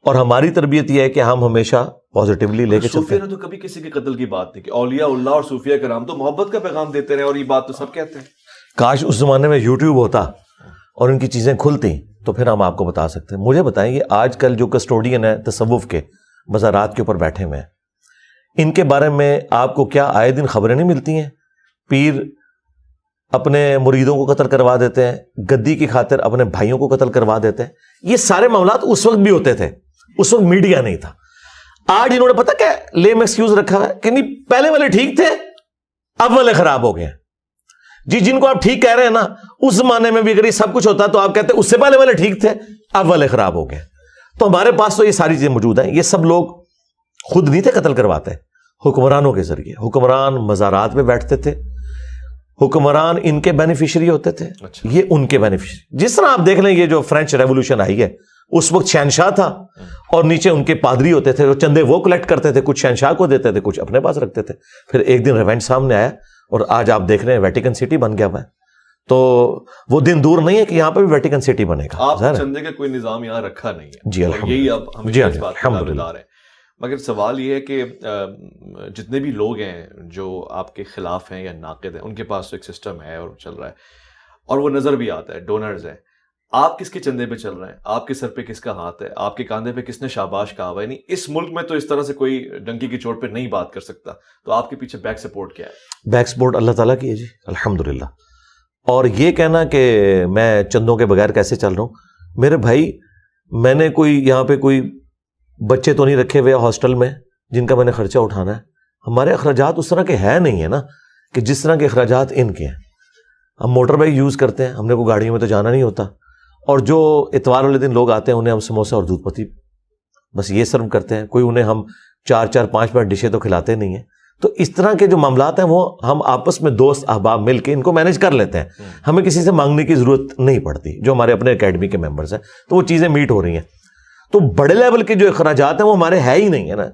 اور ہماری تربیت یہ ہے کہ ہم ہمیشہ پازیٹیولی لے کے چلتے صوفیہ ہیں. نے تو کبھی کسی کے قتل کی بات نہیں کی، اولیاء اللہ اور صوفیہ کرام تو محبت کا پیغام دیتے رہے اور یہ بات تو سب کہتے ہیں. کاش اس زمانے میں یوٹیوب ہوتا اور ان کی چیزیں کھلتی تو پھر ہم آپ کو بتا سکتے ہیں. مجھے بتائیں، یہ آج کل جو کسٹوڈین ہیں تصوف کے، مزارات کے اوپر بیٹھے ہوئے ہیں، ان کے بارے میں آپ کو کیا آئے دن خبریں نہیں ملتی ہیں؟ پیر اپنے مریدوں کو قتل کروا دیتے ہیں، گدی کی خاطر اپنے بھائیوں کو قتل کروا دیتے ہیں. یہ سارے معاملات اس وقت بھی ہوتے تھے، اس وقت میڈیا نہیں تھا. آج انہوں نے پتہ کیا لیم ایکسکیوز رکھا ہے کہ نہیں پہلے والے ٹھیک تھے، اب والے خراب ہو گئے. جی جن کو آپ ٹھیک کہہ رہے ہیں نا، اس زمانے میں بھی اگر یہ سب کچھ ہوتا تو آپ کہتے ہیں اس سے پہلے والے ٹھیک تھے، اب والے خراب ہو گئے. تو ہمارے پاس تو یہ ساری چیزیں موجود ہیں. یہ سب لوگ خود نہیں تھے قتل کرواتے، حکمرانوں کے ذریعے. حکمران مزارات میں بیٹھتے تھے، حکمران ان کے بینیفیشری ہوتے تھے، یہ ان کے بینیفیشری. جس طرح آپ دیکھ لیں یہ جو فرینچ ریولوشن آئی ہے، اس وقت شہنشاہ تھا اور نیچے ان کے پادری ہوتے تھے، وہ چندے وہ کلیکٹ کرتے تھے، کچھ شہنشاہ کو دیتے تھے، کچھ اپنے پاس رکھتے تھے. پھر ایک دن ریونج سامنے آیا اور آج آپ دیکھ رہے ہیں ویٹیکن سٹی بن گیا ہوا ہے. تو وہ دن دور نہیں ہے کہ یہاں پہ بھی ویٹیکن سٹی بنے گا. آپ چندے کا کوئی نظام یہاں رکھا نہیں ہے. جی الحمدللہ، یہی اب ہم اس بات کا دعویدار ہیں. مگر سوال یہ ہے کہ جتنے بھی لوگ ہیں جو آپ کے خلاف ہیں یا ناقد ہیں، ان کے پاس تو ایک سسٹم ہے اور چل رہا ہے اور وہ نظر بھی آتا ہے، ڈونرز ہیں. آپ کس کے چندے پہ چل رہے ہیں؟ آپ کے سر پہ کس کا ہاتھ ہے؟ آپ کے کاندھے پہ کس نے شاباش کہا ہوا ہے؟ یعنی اس ملک میں تو اس طرح سے کوئی ڈنکی کی چوٹ پہ نہیں بات کر سکتا. تو آپ کے پیچھے بیک سپورٹ کیا ہے؟ بیک سپورٹ اللہ تعالیٰ کی ہے جی الحمدللہ. اور یہ کہنا کہ میں چندوں کے بغیر کیسے چل رہا ہوں، میرے بھائی میں نے کوئی یہاں پہ کوئی بچے تو نہیں رکھے ہوئے ہاسٹل میں جن کا میں نے خرچہ اٹھانا ہے. ہمارے اخراجات اس طرح کے ہے نہیں ہے نا کہ جس طرح کے اخراجات ان کے ہیں. ہم موٹر بائک یوز کرتے ہیں، ہم نے کوئی گاڑیوں میں تو جانا نہیں ہوتا. اور جو اتوار والے دن لوگ آتے ہیں انہیں ہم سموسہ اور دودھ پتی بس یہ سرو کرتے ہیں. کوئی انہیں ہم 4-5 ڈشیں تو کھلاتے نہیں ہیں. تو اس طرح کے جو معاملات ہیں وہ ہم آپس میں دوست احباب مل کے ان کو مینج کر لیتے ہیں. ہمیں کسی سے مانگنے کی ضرورت نہیں پڑتی. جو ہمارے اپنے اکیڈمی کے ممبرز ہیں تو وہ چیزیں میٹ ہو رہی ہیں. تو بڑے لیول کے جو اخراجات ہیں وہ ہمارے ہے ہی نہیں ہے نا.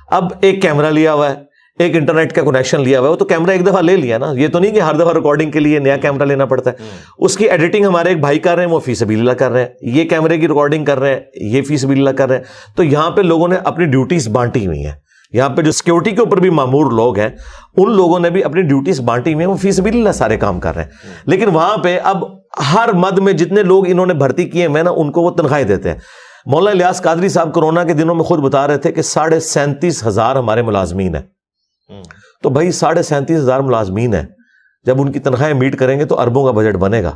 اب ایک کیمرہ لیا ہوا ہے، ایک انٹرنیٹ کا کنیکشن لیا ہوا ہے، وہ تو کیمرہ ایک دفعہ لے لیا نا. یہ تو نہیں کہ ہر دفعہ ریکارڈنگ کے لیے نیا کیمرہ لینا پڑتا ہے. اس کی ایڈیٹنگ ہمارے ایک بھائی کر رہے ہیں، وہ فی سبیل اللہ کر رہے ہیں. یہ کیمرے کی ریکارڈنگ کر رہے ہیں، یہ فی سبیل اللہ کر رہے ہیں. تو یہاں پہ لوگوں نے اپنی ڈیوٹیز بانٹی ہوئی ہیں. یہاں پہ جو سیکیورٹی کے اوپر بھی مامور لوگ ہیں ان لوگوں نے بھی اپنی ڈیوٹیز بانٹی ہوئی ہیں، وہ فی سبیل اللہ سارے کام کر رہے ہیں. لیکن وہاں پہ اب ہر مد میں جتنے لوگ انہوں نے بھرتی کیے ہیں نا ان کو وہ تنخواہیں دیتے ہیں. مولانا الیاس قادری صاحب کرونا کے دنوں میں خود بتا رہے تھے کہ 37,500 ہمارے ملازمین ہیں. تو بھائی 37,500 ملازمین ہیں، جب ان کی تنخواہیں میٹ کریں گے تو اربوں کا بجٹ بنے گا.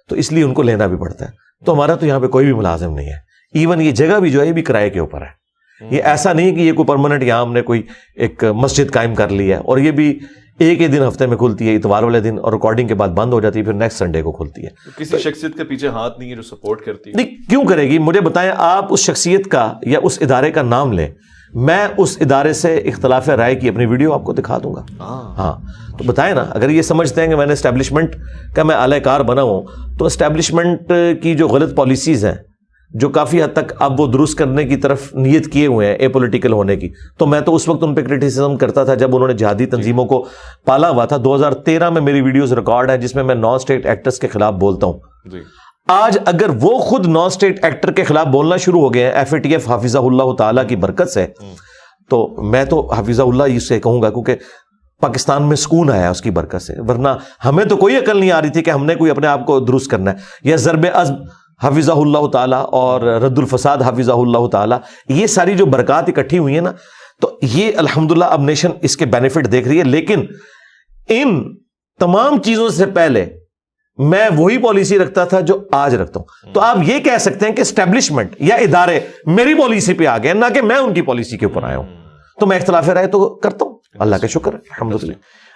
تو اس لیے ان کو لینا بھی پڑتا ہے. تو ہمارا تو یہاں پہ کوئی بھی ملازم نہیں ہے. ایون یہ جگہ بھی جو ہے یہ بھی کرائے کے اوپر ہے. یہ ایسا نہیں کہ یہ کوئی پرماننٹ یہاں ہم نے کوئی ایک مسجد قائم کر لی ہے. اور یہ بھی ایک ہی دن ہفتے میں کھلتی ہے، اتوار والے دن، اور ریکارڈنگ کے بعد بند ہو جاتی ہے، پھر نیکسٹ سنڈے کو کھلتی ہے. کسی شخصیت کے پیچھے ہاتھ نہیں ہے جو سپورٹ کرتی ہے؟ نہیں، کیوں کرے گی؟ مجھے بتائیں آپ اس شخصیت کا یا اس ادارے کا نام لیں، میں اس ادارے سے اختلاف رائے کی اپنی ویڈیو آپ کو دکھا دوں گا. ہاں تو بتائیں نا، اگر یہ سمجھتے ہیں کہ میں نے اسٹیبلشمنٹ کا میں اعلی کار بنا ہوں تو اسٹیبلشمنٹ کی جو غلط پالیسیز ہیں جو کافی حد تک اب وہ درست کرنے کی طرف نیت کیے ہوئے ہیں اے پولیٹیکل ہونے کی، تو میں تو اس وقت ان پہ کرٹیسزم کرتا تھا جب انہوں نے جہادی تنظیموں کو پالا ہوا تھا. 2013 میں میری ویڈیوز ریکارڈ ہیں جس میں میں نان اسٹیٹ ایکٹرز کے خلاف بولتا ہوں. آج اگر وہ خود نان اسٹیٹ ایکٹر کے خلاف بولنا شروع ہو گئے ہیں FATF حافظہ اللہ تعالیٰ کی برکت سے، تو میں تو حافظہ اللہ اس سے کہوں گا کیونکہ پاکستان میں سکون آیا اس کی برکت سے. ورنہ ہمیں تو کوئی عقل نہیں آ رہی تھی کہ ہم نے کوئی اپنے آپ کو درست کرنا ہے. یا ضرب عزم حافظہ اللہ تعالیٰ اور رد الفساد حافظہ اللہ تعالیٰ، یہ ساری جو برکات اکٹھی ہوئی ہیں نا، تو یہ الحمدللہ اب نیشن اس کے بینیفٹ دیکھ رہی ہے. لیکن ان تمام چیزوں سے پہلے میں وہی پالیسی رکھتا تھا جو آج رکھتا ہوں. تو آپ یہ کہہ سکتے ہیں کہ اسٹیبلشمنٹ یا ادارے میری پالیسی پہ آ گئے، نہ کہ میں ان کی پالیسی کے اوپر آیا ہوں. تو میں اختلاف رائے تو کرتا ہوں، اللہ کا شکر ہے الحمدللہ.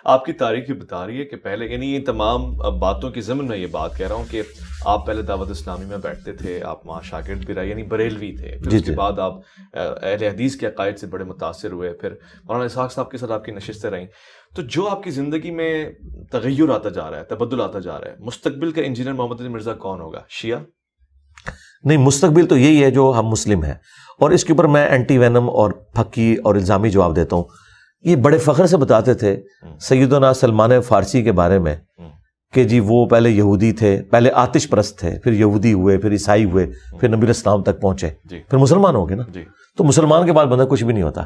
آپ کی تاریخ بھی بتا رہی ہے کہ پہلے یعنی یہ تمام باتوں کی ضمن میں یہ بات کہہ رہا ہوں کہ آپ پہلے دعوت اسلامی میں بیٹھتے تھے, آپ وہاں شاگرد بھی رہے یعنی بریلوی تھے, پھر اس کے بعد آپ اہل حدیث کے عقائد سے بڑے متاثر ہوئے, پھر مولانا اسحاق صاحب کے ساتھ آپ کی نشستیں رہیں. تو جو آپ کی زندگی میں تغیر آتا جا رہا ہے, تبدل آتا جا رہا ہے, مستقبل کا انجینئر محمد علی مرزا کون ہوگا؟ شیعہ؟ نہیں, مستقبل تو یہی ہے جو ہم مسلم ہیں. اور اس کے اوپر میں اینٹی وینم اور پھکی اور الزامی جواب دیتا ہوں. یہ بڑے فخر سے بتاتے تھے سیدنا سلمان فارسی کے بارے میں کہ جی وہ پہلے یہودی تھے, پہلے آتش پرست تھے, پھر یہودی ہوئے, پھر عیسائی ہوئے, پھر نبی اسلام تک پہنچے, پھر مسلمان ہو گئے نا. تو مسلمان کے بعد بندہ کچھ بھی نہیں ہوتا.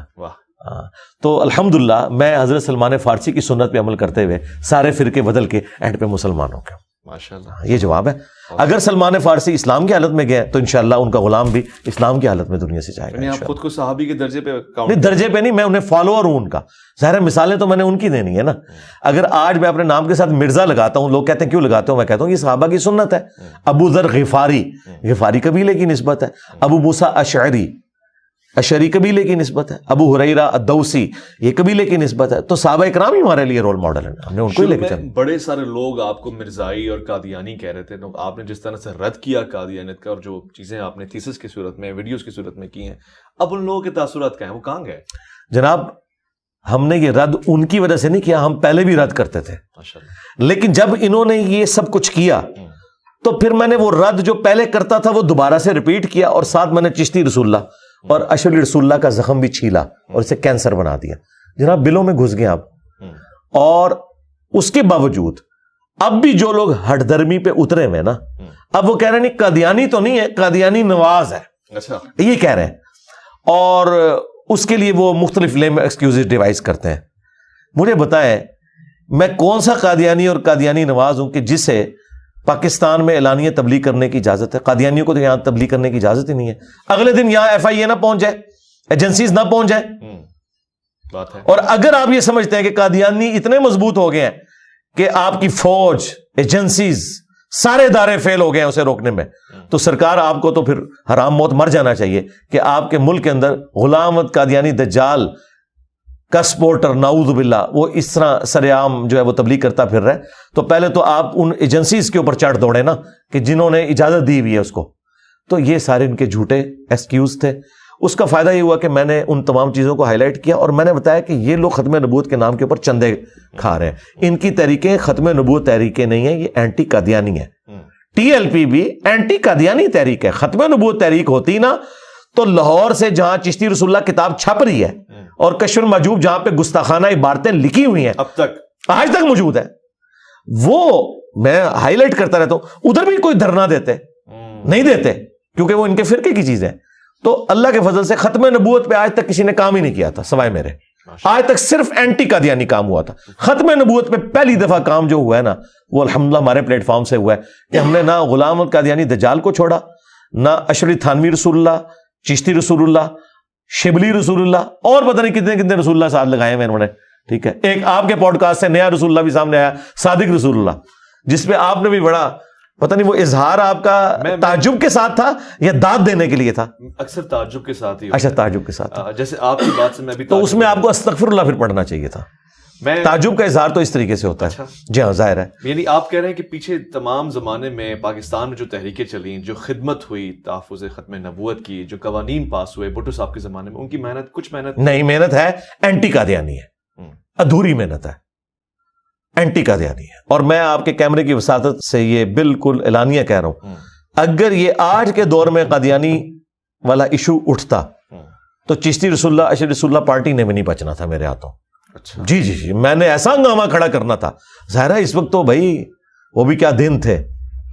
تو الحمدللہ میں حضرت سلمان فارسی کی سنت پہ عمل کرتے ہوئے سارے فرقے بدل کے اینڈ پہ مسلمان ہو گیا. ماشاءاللہ, یہ جواب ہے. اگر سلمان فارسی اسلام کی حالت میں گئے تو انشاءاللہ ان کا غلام بھی اسلام کی حالت میں دنیا سے جائے گا. یعنی آپ خود کو صحابی کے درجے پہ نہیں, درجے پہ نہیں, میں انہیں فالوور ہوں ان کا. ظاہر مثالیں تو میں نے ان کی دینی ہے نا. اگر آج میں اپنے نام کے ساتھ مرزا لگاتا ہوں, لوگ کہتے ہیں کیوں لگاتے ہوں, میں کہتا ہوں یہ صحابہ کی سنت ہے. ابو ذر غفاری, غفاری قبیلے کی نسبت ہے. ابو موسیٰ اشعری, اشعری قبیلے کی نسبت ہے. ابو ہریرہ الدوسی, یہ قبیلے کی نسبت ہے. تو صحابہ اکرام ہی ہمارے لیے رول ماڈل ہیں, ہم نے ان کو ہی لے کے چلنا. بڑے سارے لوگ آپ کو مرزائی اور قادیانی کہہ رہے تھے, آپ نے جس طرح سے رد کیا قادیانیت کا, اور جو چیزیں آپ نے تھیسس کی صورت میں, ویڈیوز کی صورت میں کی ہیں, اب ان لوگوں کے تاثرات کیا ہیں, وہ کہاں گئے؟ جناب ہم نے یہ رد ان کی وجہ سے نہیں کیا, ہم پہلے بھی رد کرتے تھے. لیکن جب انہوں نے یہ سب کچھ کیا تو پھر میں نے وہ رد جو پہلے کرتا تھا وہ دوبارہ سے ریپیٹ کیا, اور ساتھ میں نے چشتی رسول اللہ اور اشعری رسول اللہ کا زخم بھی چھیلا اور اسے کینسر بنا دیا. جناب بلوں میں گھس گئے آپ. اور اس کے باوجود اب بھی جو لوگ ہٹ درمی پہ اترے ہوئے نا, اب وہ کہہ رہے ہیں نہیں قادیانی تو نہیں ہے, قادیانی نواز ہے. اچھا, یہ کہہ رہے ہیں, اور اس کے لیے وہ مختلف لیم ایکسکیوزز ڈیوائز کرتے ہیں. مجھے بتائیں میں کون سا قادیانی اور قادیانی نواز ہوں کہ جسے پاکستان میں اعلانیہ تبلیغ کرنے کی اجازت ہے؟ قادیانیوں کو تو یہاں تبلیغ کرنے کی اجازت ہی نہیں ہے. اگلے دن یہاں ایف آئی اے نہ پہنچ جائے, ایجنسیز نہ پہنچ جائے. بات ہے. اور اگر آپ یہ سمجھتے ہیں کہ قادیانی اتنے مضبوط ہو گئے ہیں کہ آپ کی فوج, ایجنسیز, سارے ادارے فیل ہو گئے ہیں اسے روکنے میں, تو سرکار آپ کو تو پھر حرام موت مر جانا چاہیے کہ آپ کے ملک کے اندر غلام احمد قادیانی دجال کا سپورٹر نعوذ باللہ وہ اس طرح سر عام جو ہے وہ تبلیغ کرتا پھر رہا ہے. تو پہلے تو آپ ان ایجنسیز کے اوپر چڑھ دوڑے نا کہ جنہوں نے اجازت دی ہوئی ہے اس کو. تو یہ سارے ان کے جھوٹے ایکسکیوز تھے. اس کا فائدہ یہ ہوا کہ میں نے ان تمام چیزوں کو ہائی لائٹ کیا, اور میں نے بتایا کہ یہ لوگ ختم نبوت کے نام کے اوپر چندے کھا رہے ہیں. ان کی تحریکیں ختم نبوت تحریکیں نہیں ہیں, یہ اینٹی قادیانی ہے. ٹی ایل پی بھی اینٹی قادیانی تحریک ہے. ختم نبوت تحریک ہوتی نا تو لاہور سے جہاں چشتی رسول اللہ کتاب چھپ رہی ہے اور کشف المحجوب جہاں پہ گستاخانہ عبارتیں لکھی ہوئی ہیں, اب تک آج تک موجود ہے, وہ میں ہائی لائٹ کرتا رہتا ہوں. ادھر بھی کوئی دھرنا دیتے نہیں دیتے کیونکہ وہ ان کے فرقے کی چیزیں. تو اللہ کے فضل سے ختم نبوت پہ آج تک کسی نے کام ہی نہیں کیا تھا سوائے میرے. آج تک صرف اینٹی قادیانی کام ہوا تھا. ختم نبوت پہ پہلی دفعہ کام جو ہوا ہے نا وہ الحمدللہ ہمارے پلیٹ فارم سے ہوا ہے کہ ہم نے نہ غلام احمد قادیانی دجال کو چھوڑا, نہ اشعری تھانوی رسول اللہ, چشتی رسول اللہ, شبلی رسول اللہ, اور پتہ نہیں کتنے کتنے رسول اللہ ساتھ لگائے ہیں انہوں نے. ٹھیک ہے, ایک آپ کے پوڈ کاسٹ سے نیا رسول اللہ بھی سامنے آیا, صادق رسول اللہ, جس پہ آپ نے بھی بڑا پتہ نہیں وہ اظہار آپ کا تعجب کے ساتھ تھا یا داد دینے کے لیے تھا؟ اکثر تعجب کے ساتھ ہی. اچھا, تعجب کے ساتھ. جیسے آپ کی بات سے میں بھی, تو اس میں آپ کو استغفر اللہ پھر پڑھنا چاہیے تھا. تعجب کا اظہار تو اس طریقے سے ہوتا ہے. جی ہاں, ظاہر ہے. یعنی آپ کہہ رہے ہیں کہ پیچھے تمام زمانے میں پاکستان میں جو تحریکیں چلیں, جو خدمت ہوئی تحفظ ختم نبوت کی, جو قوانین پاس ہوئے بھٹو صاحب کے زمانے میں, ان کی محنت کچھ محنت نہیں, محنت ہے اینٹی قادیانی ہے, ادھوری محنت ہے, اینٹی قادیانی ہے. اور میں آپ کے کیمرے کی وساطت سے یہ بالکل اعلانیہ کہہ رہا ہوں, اگر یہ آج کے دور میں قادیانی والا ایشو اٹھتا تو چشتی رسول اللہ, اشعری رسول اللہ پارٹی نے بھی نہیں بچنا تھا میرے ہاتھوں. جی جی جی, میں نے ایسا ہنگامہ کھڑا کرنا تھا. ظاہر ہے اس وقت تو بھائی وہ بھی کیا دن تھے,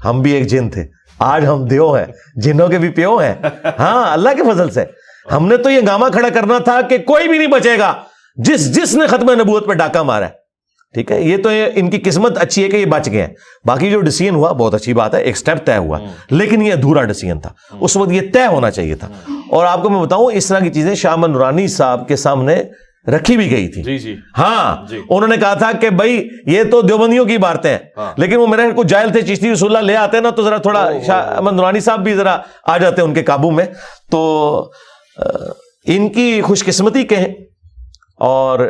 ہم بھی ایک جن تھے, آج ہم دیو ہیں, جنوں کے بھی پیو ہیں. ہاں, اللہ کے فضل سے ہم نے تو یہ ہنگامہ کھڑا کرنا تھا کہ کوئی بھی نہیں بچے گا جس نے ختم نبوت پہ ڈاکہ مارا ہے. ٹھیک ہے, یہ تو ان کی قسمت اچھی ہے کہ یہ بچ گئے ہیں. باقی جو ڈیسیژن ہوا بہت اچھی بات ہے, ایک سٹیپ طے ہوا, لیکن یہ ادھورا ڈیسیژن تھا. اس وقت یہ طے ہونا چاہیے تھا. اور آپ کو میں بتاؤں اس طرح کی چیزیں شاہ احمد نورانی صاحب کے سامنے رکھی بھی گئی تھی. جی جی ہاں, انہوں نے کہا تھا کہ بھائی یہ تو دیوبندیوں کی بارتیں ہیں, لیکن وہ میرے کو جاہل تھے, چشتی رسول اللہ لے آتے نا تو ذرا تھوڑا شاہ احمد نورانی صاحب بھی ذرا آ جاتے ان کے قابو میں. تو ان کی خوش قسمتی کہیں, اور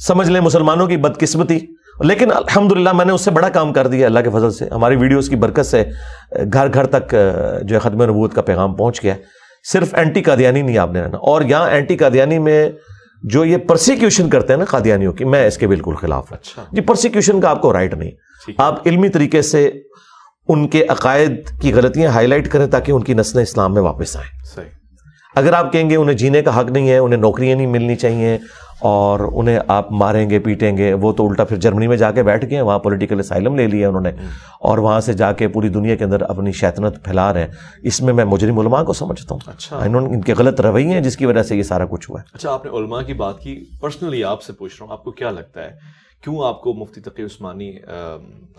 سمجھ لیں مسلمانوں کی بدقسمتی. لیکن الحمدللہ میں نے اس سے بڑا کام کر دیا اللہ کے فضل سے. ہماری ویڈیوز کی برکت سے گھر گھر تک جو ہے ختم نبوت کا پیغام پہنچ گیا. صرف اینٹی قادیانی نہیں آپ نے رہنا. اور یہاں اینٹی قادیانی میں جو یہ پرسیکیوشن کرتے ہیں نا قادیانیوں کی, میں اس کے بالکل خلاف ہوں. جی پرسیکیوشن کا آپ کو رائٹ نہیں. آپ علمی طریقے سے ان کے عقائد کی غلطیاں ہائی لائٹ کریں تاکہ ان کی نسلیں اسلام میں واپس آئیں. اگر آپ کہیں گے انہیں جینے کا حق نہیں ہے, انہیں نوکریاں نہیں ملنی چاہیے اور انہیں آپ ماریں گے پیٹیں گے, وہ تو الٹا پھر جرمنی میں جا کے بیٹھ گئے, وہاں پولیٹیکل اسائلم لے لیا انہوں نے اور وہاں سے جا کے پوری دنیا کے اندر اپنی شیطنت پھیلا رہے ہیں. اس میں مجرم علماء کو سمجھتا ہوں. اچھا, انہوں نے ان کے غلط رویے ہیں جس کی وجہ سے یہ سارا کچھ ہوا ہے. اچھا, آپ نے علماء کی بات کی, پرسنلی آپ سے پوچھ رہا ہوں, آپ کو کیا لگتا ہے کیوں آپ کو مفتی تقی عثمانی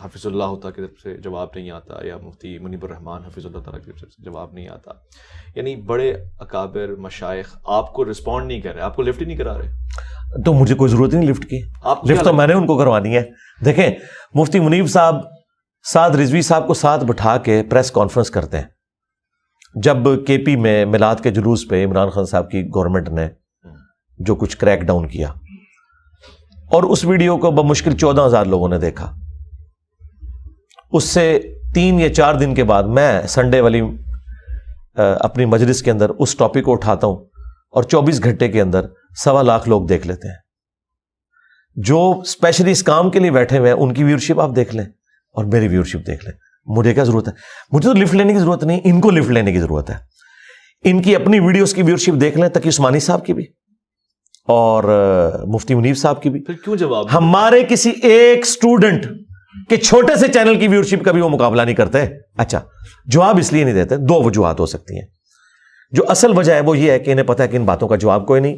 حفظ اللہ تعالیٰ کی طرف سے جواب نہیں آتا, یا مفتی منیب الرحمان حفظ اللہ تعالیٰ کی طرف سے جواب نہیں آتا؟ یعنی بڑے اکابر مشائخ آپ کو رسپونڈ نہیں کر رہے, آپ کو لفٹ ہی نہیں کرا رہے. تو مجھے کوئی ضرورت نہیں لفٹ کی, لفٹ تو میں نے ان کو کروانی ہے. دیکھیں مفتی منیب صاحب سعد رضوی صاحب کو ساتھ بٹھا کے پریس کانفرنس کرتے ہیں جب کے پی میں میلاد کے جلوس پہ عمران خان صاحب کی گورنمنٹ نے جو کچھ کریک ڈاؤن کیا, اور اس ویڈیو کو بمشکل 14,000 لوگوں نے دیکھا. اس سے 3 یا 4 دن کے بعد میں سنڈے والی اپنی مجلس کے اندر اس ٹاپک کو اٹھاتا ہوں اور 24 گھنٹے کے اندر 1.25 لاکھ لوگ دیکھ لیتے ہیں. جو اسپیشلی اس کام کے لیے بیٹھے ہوئے ہیں ان کی ویورشپ آپ دیکھ لیں اور میری ویورشپ دیکھ لیں. مجھے کیا ضرورت ہے؟ مجھے تو لفٹ لینے کی ضرورت نہیں, ان کو لفٹ لینے کی ضرورت ہے. ان کی اپنی ویڈیوز کی ویورشپ دیکھ لیں, تقی عثمانی صاحب کی بھی اور مفتی منیب صاحب کی بھی. پھر کیوں جواب ہمارے کسی ایک اسٹوڈنٹ کے چھوٹے سے چینل کی ویورشپ کا بھی وہ مقابلہ نہیں کرتے. اچھا, جواب اس لیے نہیں دیتے, 2 وجوہات ہو سکتی ہیں. جو اصل وجہ ہے وہ یہ ہے کہ انہیں پتا ہے کہ ان باتوں کا جواب کوئی نہیں,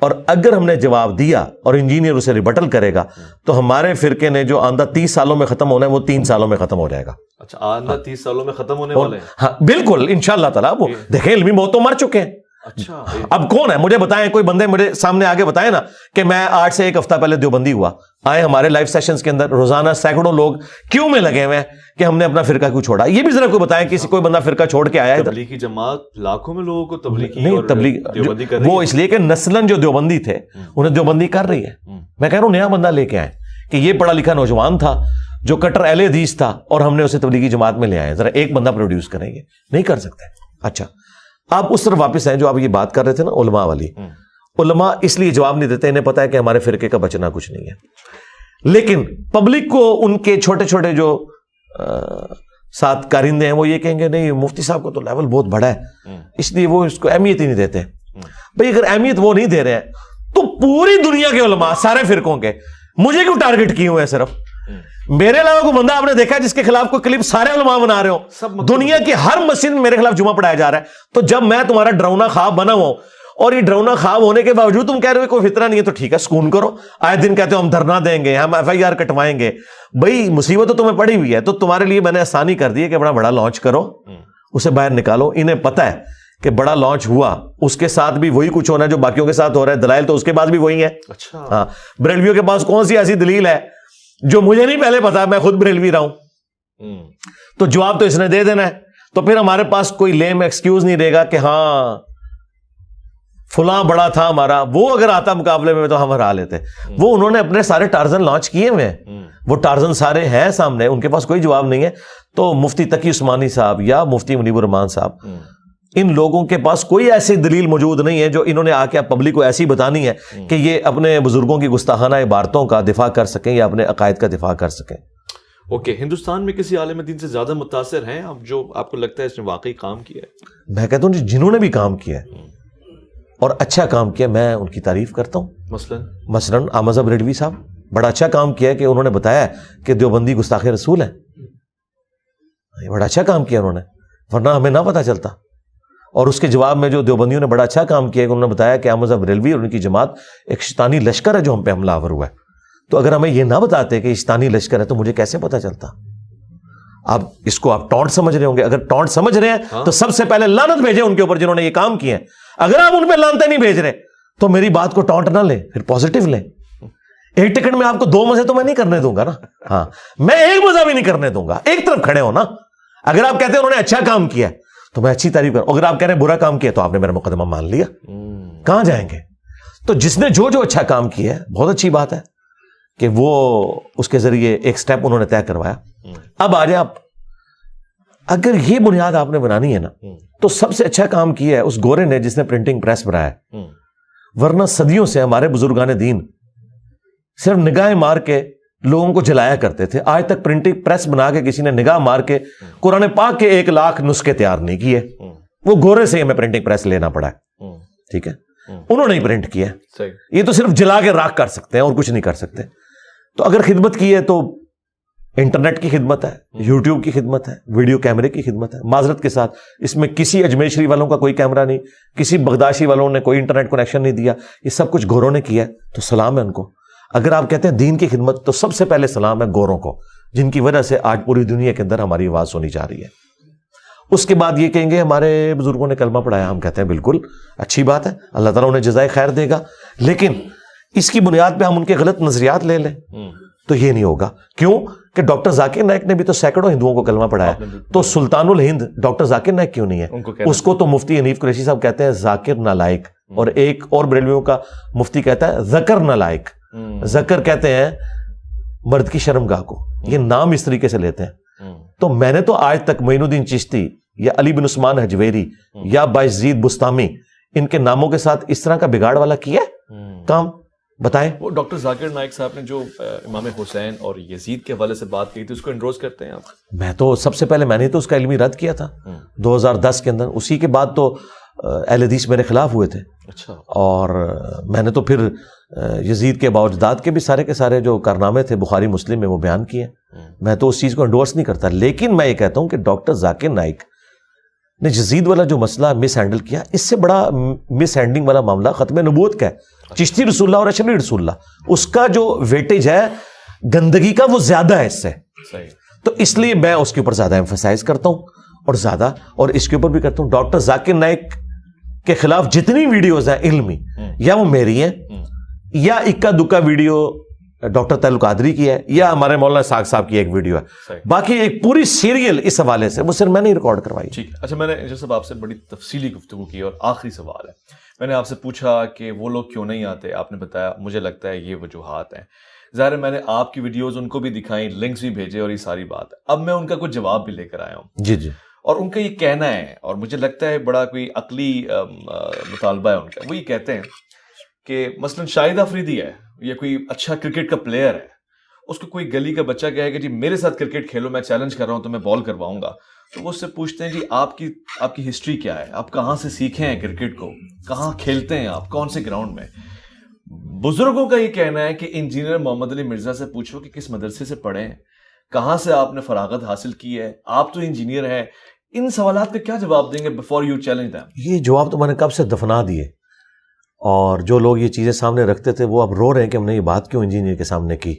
اور اگر ہم نے جواب دیا اور انجینئر اسے ریبٹل کرے گا تو ہمارے فرقے نے جو آندہ 30 سالوں میں ختم ہونا ہے وہ 3 سالوں میں ختم ہو جائے گا. اچھا, آندہ 30 سالوں میں ختم ہونے والے ہیں؟ ہاں بالکل انشاءاللہ تعالیٰ. وہ دیکھیں علمی موت تو مر چکے ہیں. اچھا, اب کون ہے مجھے بتائیں, کوئی بندے مجھے سامنے آگے بتائیں نا کہ میں آج سے 1 ہفتہ پہلے دیوبندی ہوا, آئے ہمارے لائیو سیشنز کے اندر روزانہ سینکڑوں لوگ کیوں میں لگے ہوئے ہیں کہ ہم نے اپنا فرقہ کیوں چھوڑا. یہ بھی ذرا کوئی بتائیں کسی کوئی بندہ فرقہ چھوڑ کے آیا ہے. تبلیغی جماعت لاکھوں میں لوگوں کو تبلیغی نہیں, تبلیغ وہ اس لیے کہ نسلاً جو دیوبندی تھے انہیں دیوبندی کر رہی ہے. میں کہہ رہا ہوں نیا بندہ لے کے آئے کہ یہ پڑھا لکھا نوجوان تھا جو کٹر اہل حدیث تھا اور ہم نے اسے تبلیغی جماعت میں لے آئے. ذرا ایک بندہ پروڈیوس کریں گے, نہیں کر سکتے. اچھا, آپ اس طرف واپس ہیں جو آپ یہ بات کر رہے تھے نا علماء والی. علماء اس لیے جواب نہیں دیتے, انہیں پتا ہے کہ ہمارے فرقے کا بچنا کچھ نہیں ہے. لیکن پبلک کو ان کے چھوٹے چھوٹے جو ساتھ کارندے ہیں وہ یہ کہیں گے نہیں مفتی صاحب کو تو لیول بہت بڑا ہے, اس لیے وہ اس کو اہمیت ہی نہیں دیتے. بھئی اگر اہمیت وہ نہیں دے رہے ہیں تو پوری دنیا کے علماء سارے فرقوں کے مجھے کیوں ٹارگٹ کیے ہوئے ہیں؟ صرف میرے علاوہ کوئی بندہ آپ نے دیکھا جس کے خلاف کوئی کلپ سارے علماء بنا رہے ہو؟ دنیا کی ہر مسجد میں میرے خلاف جمعہ پڑھایا جا رہا ہے. تو جب میں تمہارا ڈرونا خواب بنا ہوں اور یہ ڈرونا خواب ہونے کے باوجود تم کہہ رہے ہو کوئی فطرہ نہیں ہے, تو ٹھیک ہے سکون کرو. آئے دن کہتے ہو ہم دھرنا دیں گے, ہم FIR کٹوائیں گے. بھائی مصیبت تو تمہیں پڑی ہوئی ہے, تو تمہارے لیے میں نے آسانی کر دی ہے کہ بڑا لانچ کرو, اسے باہر نکالو. انہیں پتہ ہے کہ بڑا لانچ ہوا اس کے ساتھ بھی وہی کچھ ہونا ہے جو باقیوں کے ساتھ ہو رہا ہے. دلائل تو اس کے بعد بھی وہی ہے. اچھا, ہاں, بریلویوں کے پاس کون سی ایسی دلیل ہے جو مجھے نہیں پہلے پتا, میں خود بریلوی رہا ہوں, تو جواب تو اس نے دے دینا ہے. تو پھر ہمارے پاس کوئی لیم ایکسکیوز نہیں رہے گا کہ ہاں فلاں بڑا تھا ہمارا, وہ اگر آتا مقابلے میں تو ہم ہرا لیتے. وہ انہوں نے اپنے سارے ٹارزن لانچ کیے ہوئے ہیں, وہ ٹارزن سارے ہیں سامنے, ان کے پاس کوئی جواب نہیں ہے. تو مفتی تقی عثمانی صاحب یا مفتی منیب الرحمان صاحب, ان لوگوں کے پاس کوئی ایسی دلیل موجود نہیں ہے جو انہوں نے آ کے پبلک کو ایسی بتانی ہے کہ یہ اپنے بزرگوں کی گستاخانہ عبارتوں کا دفاع کر سکیں یا اپنے عقائد کا دفاع کر سکیں. اوکے, ہندوستان میں کسی عالم دین سے زیادہ متاثر ہیں اب جو آپ کو لگتا ہے اس نے واقعی کام کیا ہے؟ میں کہتا ہوں جنہوں نے بھی کام کیا ہے اور اچھا کام کیا, میں ان کی تعریف کرتا ہوں. مثلاً احمد بریلوی صاحب بڑا اچھا کام کیا ہے کہ انہوں نے بتایا کہ دیوبندی گستاخ رسول ہے. بڑا اچھا کام کیا انہوں نے, ورنہ ہمیں نہ پتا چلتا. اور اس کے جواب میں جو دیوبندیوں نے بڑا اچھا کام کیا ہے کہ انہوں نے بتایا کہ احمد بریلوی اور ان کی جماعت ایک شیطانی لشکر ہے جو ہم پہ حملہ آور ہوا ہے. تو اگر ہمیں یہ نہ بتاتے کہ شیطانی لشکر ہے تو مجھے کیسے پتا چلتا؟ اب اس کو آپ ٹونٹ سمجھ رہے ہوں گے. اگر ٹونٹ سمجھ رہے ہیں تو سب سے پہلے لعنت بھیجیں ان کے اوپر جنہوں نے یہ کام کیے ہیں. اگر آپ ان پہ لعنتیں نہیں بھیج رہے تو میری بات کو ٹونٹ نہ لیں, پھر پازیٹیو لیں. ایک ٹکٹ میں آپ کو 2 مزے تو میں نہیں کرنے دوں گا نا. ہاں, میں ایک مزہ بھی نہیں کرنے دوں گا. ایک طرف کھڑے ہو نا. اگر آپ کہتے ہیں انہوں نے اچھا کام کیا تو میں اچھی تعریف کروں. اگر آپ کہہ رہے ہیں برا کام کیا تو آپ نے میرا مقدمہ مان لیا, کہاں جائیں گے؟ تو جس نے جو اچھا کام کیا ہے بہت اچھی بات ہے کہ وہ اس کے ذریعے ایک سٹیپ انہوں نے طے کروایا. اب آ جائیں آپ, اگر یہ بنیاد آپ نے بنانی ہے نا تو سب سے اچھا کام کیا ہے اس گورے نے جس نے پرنٹنگ پریس بنایا ہے. ورنہ صدیوں سے ہمارے بزرگان دین صرف نگاہیں مار کے لوگوں کو جلایا کرتے تھے. آج تک پرنٹنگ پریس بنا کے کسی نے نگاہ مار کے قرآن پاک کے 1 لاکھ نسخے تیار نہیں کیے. وہ گورے سے ہمیں پرنٹنگ پریس لینا پڑا ہے. ٹھیک ہے, انہوں نے ہی پرنٹ کیا. یہ تو صرف جلا کے راکھ کر سکتے ہیں اور کچھ نہیں کر سکتے. تو اگر خدمت کی ہے تو انٹرنیٹ کی خدمت ہے, یوٹیوب کی خدمت ہے, ویڈیو کیمرے کی خدمت ہے. معذرت کے ساتھ اس میں کسی اجمیر شریف والوں کا کوئی کیمرہ نہیں, کسی بغداشی والوں نے کوئی انٹرنیٹ کنیکشن نہیں دیا. یہ سب کچھ گوروں نے کیا ہے, تو سلام ہے ان کو. اگر آپ کہتے ہیں دین کی خدمت تو سب سے پہلے سلام ہے گوروں کو, جن کی وجہ سے آج پوری دنیا کے اندر ہماری آواز سنی جا رہی ہے. اس کے بعد یہ کہیں گے ہمارے بزرگوں نے کلمہ پڑھایا. ہم کہتے ہیں بالکل اچھی بات ہے, اللہ تعالیٰ انہیں جزائے خیر دے گا, لیکن اس کی بنیاد پہ ہم ان کے غلط نظریات لے لیں تو یہ نہیں ہوگا. کیوں کہ ڈاکٹر ذاکر نائک نے بھی تو سینکڑوں ہندوؤں کو کلمہ پڑھایا, تو سلطان الہند ڈاکٹر ذاکر نائک کیوں نہیں ہے؟ اس کو تو مفتی حنیف قریشی صاحب کہتے ہیں ذاکر نالائق, اور ایک اور بریلویوں کا مفتی کہتا ہے ذکر نالائق. ذکر کہتے ہیں مرد کی شرمگاہ کو, یہ نام اس طریقے سے لیتے ہیں. تو میں نے تو آج تک معین الدین چشتی یا علی بن عثمان حجویری یا بایزید بستامی ان کے ناموں کے ساتھ اس طرح کا بگاڑ والا کیا کام بتائیں. وہ ڈاکٹر ذاکر نائک صاحب نے جو امام حسین اور یزید کے حوالے سے بات کی تھی اس کو انڈورس کرتے ہیں آپ؟ میں تو سب سے پہلے میں نے تو اس کا علمی رد کیا تھا 2010 کے اندر. اسی کے بعد تو اہل حدیث میرے خلاف ہوئے تھے. اچھا. اور میں نے تو پھر یزید کے باوجداد کے بھی سارے کے سارے جو کارنامے تھے بخاری مسلم میں وہ بیان کیے. میں تو اس چیز کو انڈورس نہیں کرتا, لیکن میں یہ کہتا ہوں کہ ڈاکٹر ذاکر نائک نے یزید والا جو مسئلہ مس ہینڈل کیا, اس سے بڑا مس ہینڈلنگ والا معاملہ ختم نبوت کا ہے. چشتی رسول اللہ اور اشرفی رسول اللہ, اس کا جو ویٹیج ہے گندگی کا وہ زیادہ ہے اس سے. تو اس لیے میں اس کے اوپر زیادہ ایمفسائز کرتا ہوں اور زیادہ, اور اس کے اوپر بھی کرتا ہوں ڈاکٹر ذاکر نائک کے خلاف جتنی ویڈیوز ہیں علمی, یا وہ میری ہیں یا اکا دکا ویڈیو ڈاکٹر طیل قادری کی ہے یا ہمارے مولانا اسحاق صاحب کی ایک ویڈیو ہے, باقی ایک پوری سیریل اس حوالے سے وہ صرف میں نے ریکارڈ کروائی. ٹھیک. اچھا, میں نے جیسے آپ سے بڑی تفصیلی گفتگو کی, اور آخری سوال ہے, میں نے آپ سے پوچھا کہ وہ لوگ کیوں نہیں آتے, آپ نے بتایا مجھے لگتا ہے یہ وجوہات ہیں. ظاہر ہے میں نے آپ کی ویڈیوز ان کو بھی دکھائیں, لنکس بھی بھیجے, اور یہ ساری بات. اب میں ان کا کچھ جواب بھی لے کر آیا ہوں. جی جی. اور ان کا یہ کہنا ہے, اور مجھے لگتا ہے بڑا کوئی عقلی مطالبہ ہے ان کا. وہ یہ کہتے ہیں کہ مثلاً شاہد آفریدی ہے یا کوئی اچھا کرکٹ کا پلیئر ہے, اس کو کوئی گلی کا بچہ کہے کہ جی میرے ساتھ کرکٹ کھیلو, میں چیلنج کر رہا ہوں تو میں بال کرواؤں گا, تو وہ اس سے پوچھتے ہیں جی آپ کی ہسٹری کیا ہے, آپ کہاں سے سیکھے ہیں کرکٹ کو, کہاں کھیلتے ہیں آپ, کون سے گراؤنڈ میں. بزرگوں کا یہ کہنا ہے کہ انجینئر محمد علی مرزا سے پوچھو کہ کس مدرسے سے پڑھے ہیں, کہاں سے آپ نے فراغت حاصل کی ہے, آپ تو انجینئر ہیں. ان سوالات کا کیا جواب دیں گے بفور یو چیلنج دیم؟ یہ جواب تو میں نے کب سے دفنا دیے, اور جو لوگ یہ چیزیں سامنے رکھتے تھے وہ اب رو رہے ہیں کہ ہم نے یہ بات کیوں انجینئر کے سامنے کی.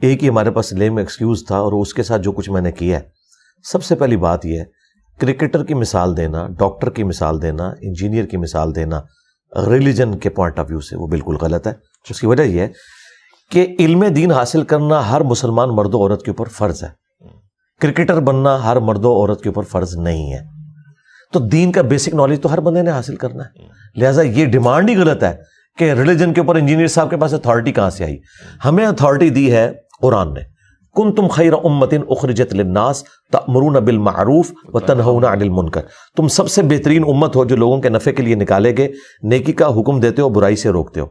ایک ہی ہمارے پاس لیم ایکسکیوز تھا, اور اس کے ساتھ جو کچھ میں نے کیا ہے. سب سے پہلی بات یہ ہے, کرکٹر کی مثال دینا, ڈاکٹر کی مثال دینا, انجینئر کی مثال دینا ریلیجن کے پوائنٹ آف ویو سے وہ بالکل غلط ہے. اس کی وجہ یہ ہے کہ علم دین حاصل کرنا ہر مسلمان مرد و عورت کے اوپر فرض ہے, کرکٹر بننا ہر مرد و عورت کے اوپر فرض نہیں ہے. تو دین کا بیسک نالج تو ہر بندے نے حاصل کرنا ہے. لہٰذا یہ ڈیمانڈ ہی غلط ہے کہ ریلیجن کے اوپر انجینئر صاحب کے پاس اتھارٹی کہاں سے آئی. ہمیں اتھارٹی دی ہے قرآن نے, کنتم خیر امۃ اخرجت للناس تأمرون بالمعروف وتنہون عن المنکر, تم سب سے بہترین امت ہو جو لوگوں کے نفع کے لیے نکالے گئے, نیکی کا حکم دیتے ہو, برائی سے روکتے ہو.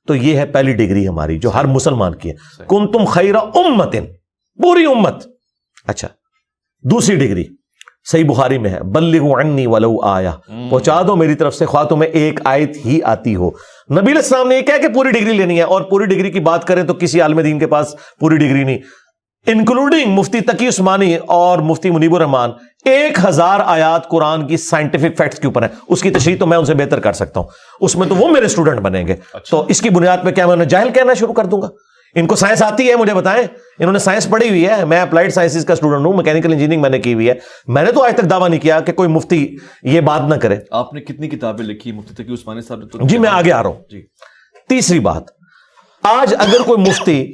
تو یہ ہے پہلی ڈگری ہماری جو ہر مسلمان کی ہے, کنتم خیر امۃ, پوری امت. اچھا, دوسری ڈگری صحیح بخاری میں ہے, بلغوا عنی ولو آیہ, پہنچا دو میری طرف سے خواہ تمہیں ایک آیت ہی آتی ہو. نبی علیہ السلام نے یہ کہا کہ پوری ڈگری لینی ہے, اور پوری ڈگری کی بات کریں تو کسی عالم دین کے پاس پوری ڈگری نہیں, انکلوڈنگ مفتی تقی عثمانی اور مفتی منیب الرحمان. 1000 آیات قرآن کی سائنٹیفک فیکٹس کے اوپر ہیں, اس کی تشریح تو میں ان سے بہتر کر سکتا ہوں, اس میں تو وہ میرے اسٹوڈنٹ بنیں گے. تو اس کی بنیاد پہ کیا میں انہیں جاہل کہنا شروع کر دوں گا؟ ان کو سائنس آتی ہے, مجھے بتائیں, انہوں نے سائنس پڑھی ہوئی ہے, میں اپلائیڈ سائنسز کا اسٹوڈنٹ ہوں, میکینیکل انجینئرنگ میں نے کی ہوئی ہے. میں نے تو آج تک دعویٰ نہیں کیا کہ کوئی مفتی یہ بات نہ کرے. آپ نے کتنی کتابیں لکھی مفتی تقی عثمانی صاحب نے؟ جی میں آگے آ رہا ہوں. جی. تیسری بات, آج اگر کوئی مفتی